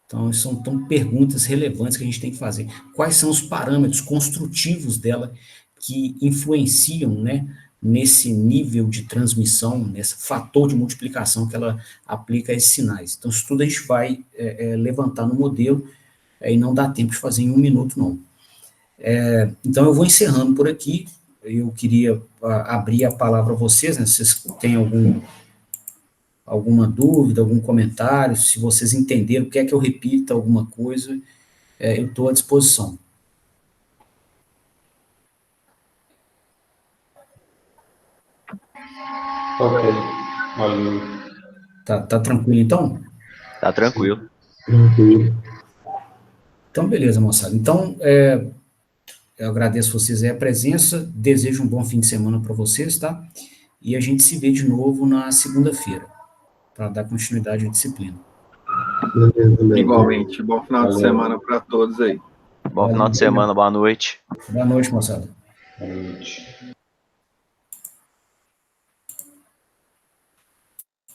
Speaker 1: Então, são perguntas relevantes que a gente tem que fazer. Quais são os parâmetros construtivos dela que influenciam, né, nesse nível de transmissão, nesse fator de multiplicação que ela aplica a esses sinais. Então, isso tudo a gente vai levantar no modelo, e não dá tempo de fazer em um minuto, não. Então, eu vou encerrando por aqui. Eu queria abrir a palavra a vocês, né, se vocês têm alguma dúvida, algum comentário, se vocês entenderam, quer que eu repita alguma coisa, eu estou à disposição.
Speaker 3: Ok, valeu.
Speaker 1: Tá tranquilo, então?
Speaker 4: Tá tranquilo.
Speaker 3: Tranquilo.
Speaker 1: Então, beleza, moçada. Então, eu agradeço vocês aí a presença, desejo um bom fim de semana para vocês, tá? E a gente se vê de novo na segunda-feira, para dar continuidade à disciplina.
Speaker 3: Beleza,
Speaker 5: Igualmente, bom final de
Speaker 3: Valeu.
Speaker 5: semana para todos aí.
Speaker 4: Bom final de semana, boa noite.
Speaker 1: Boa noite, moçada.
Speaker 3: Boa noite.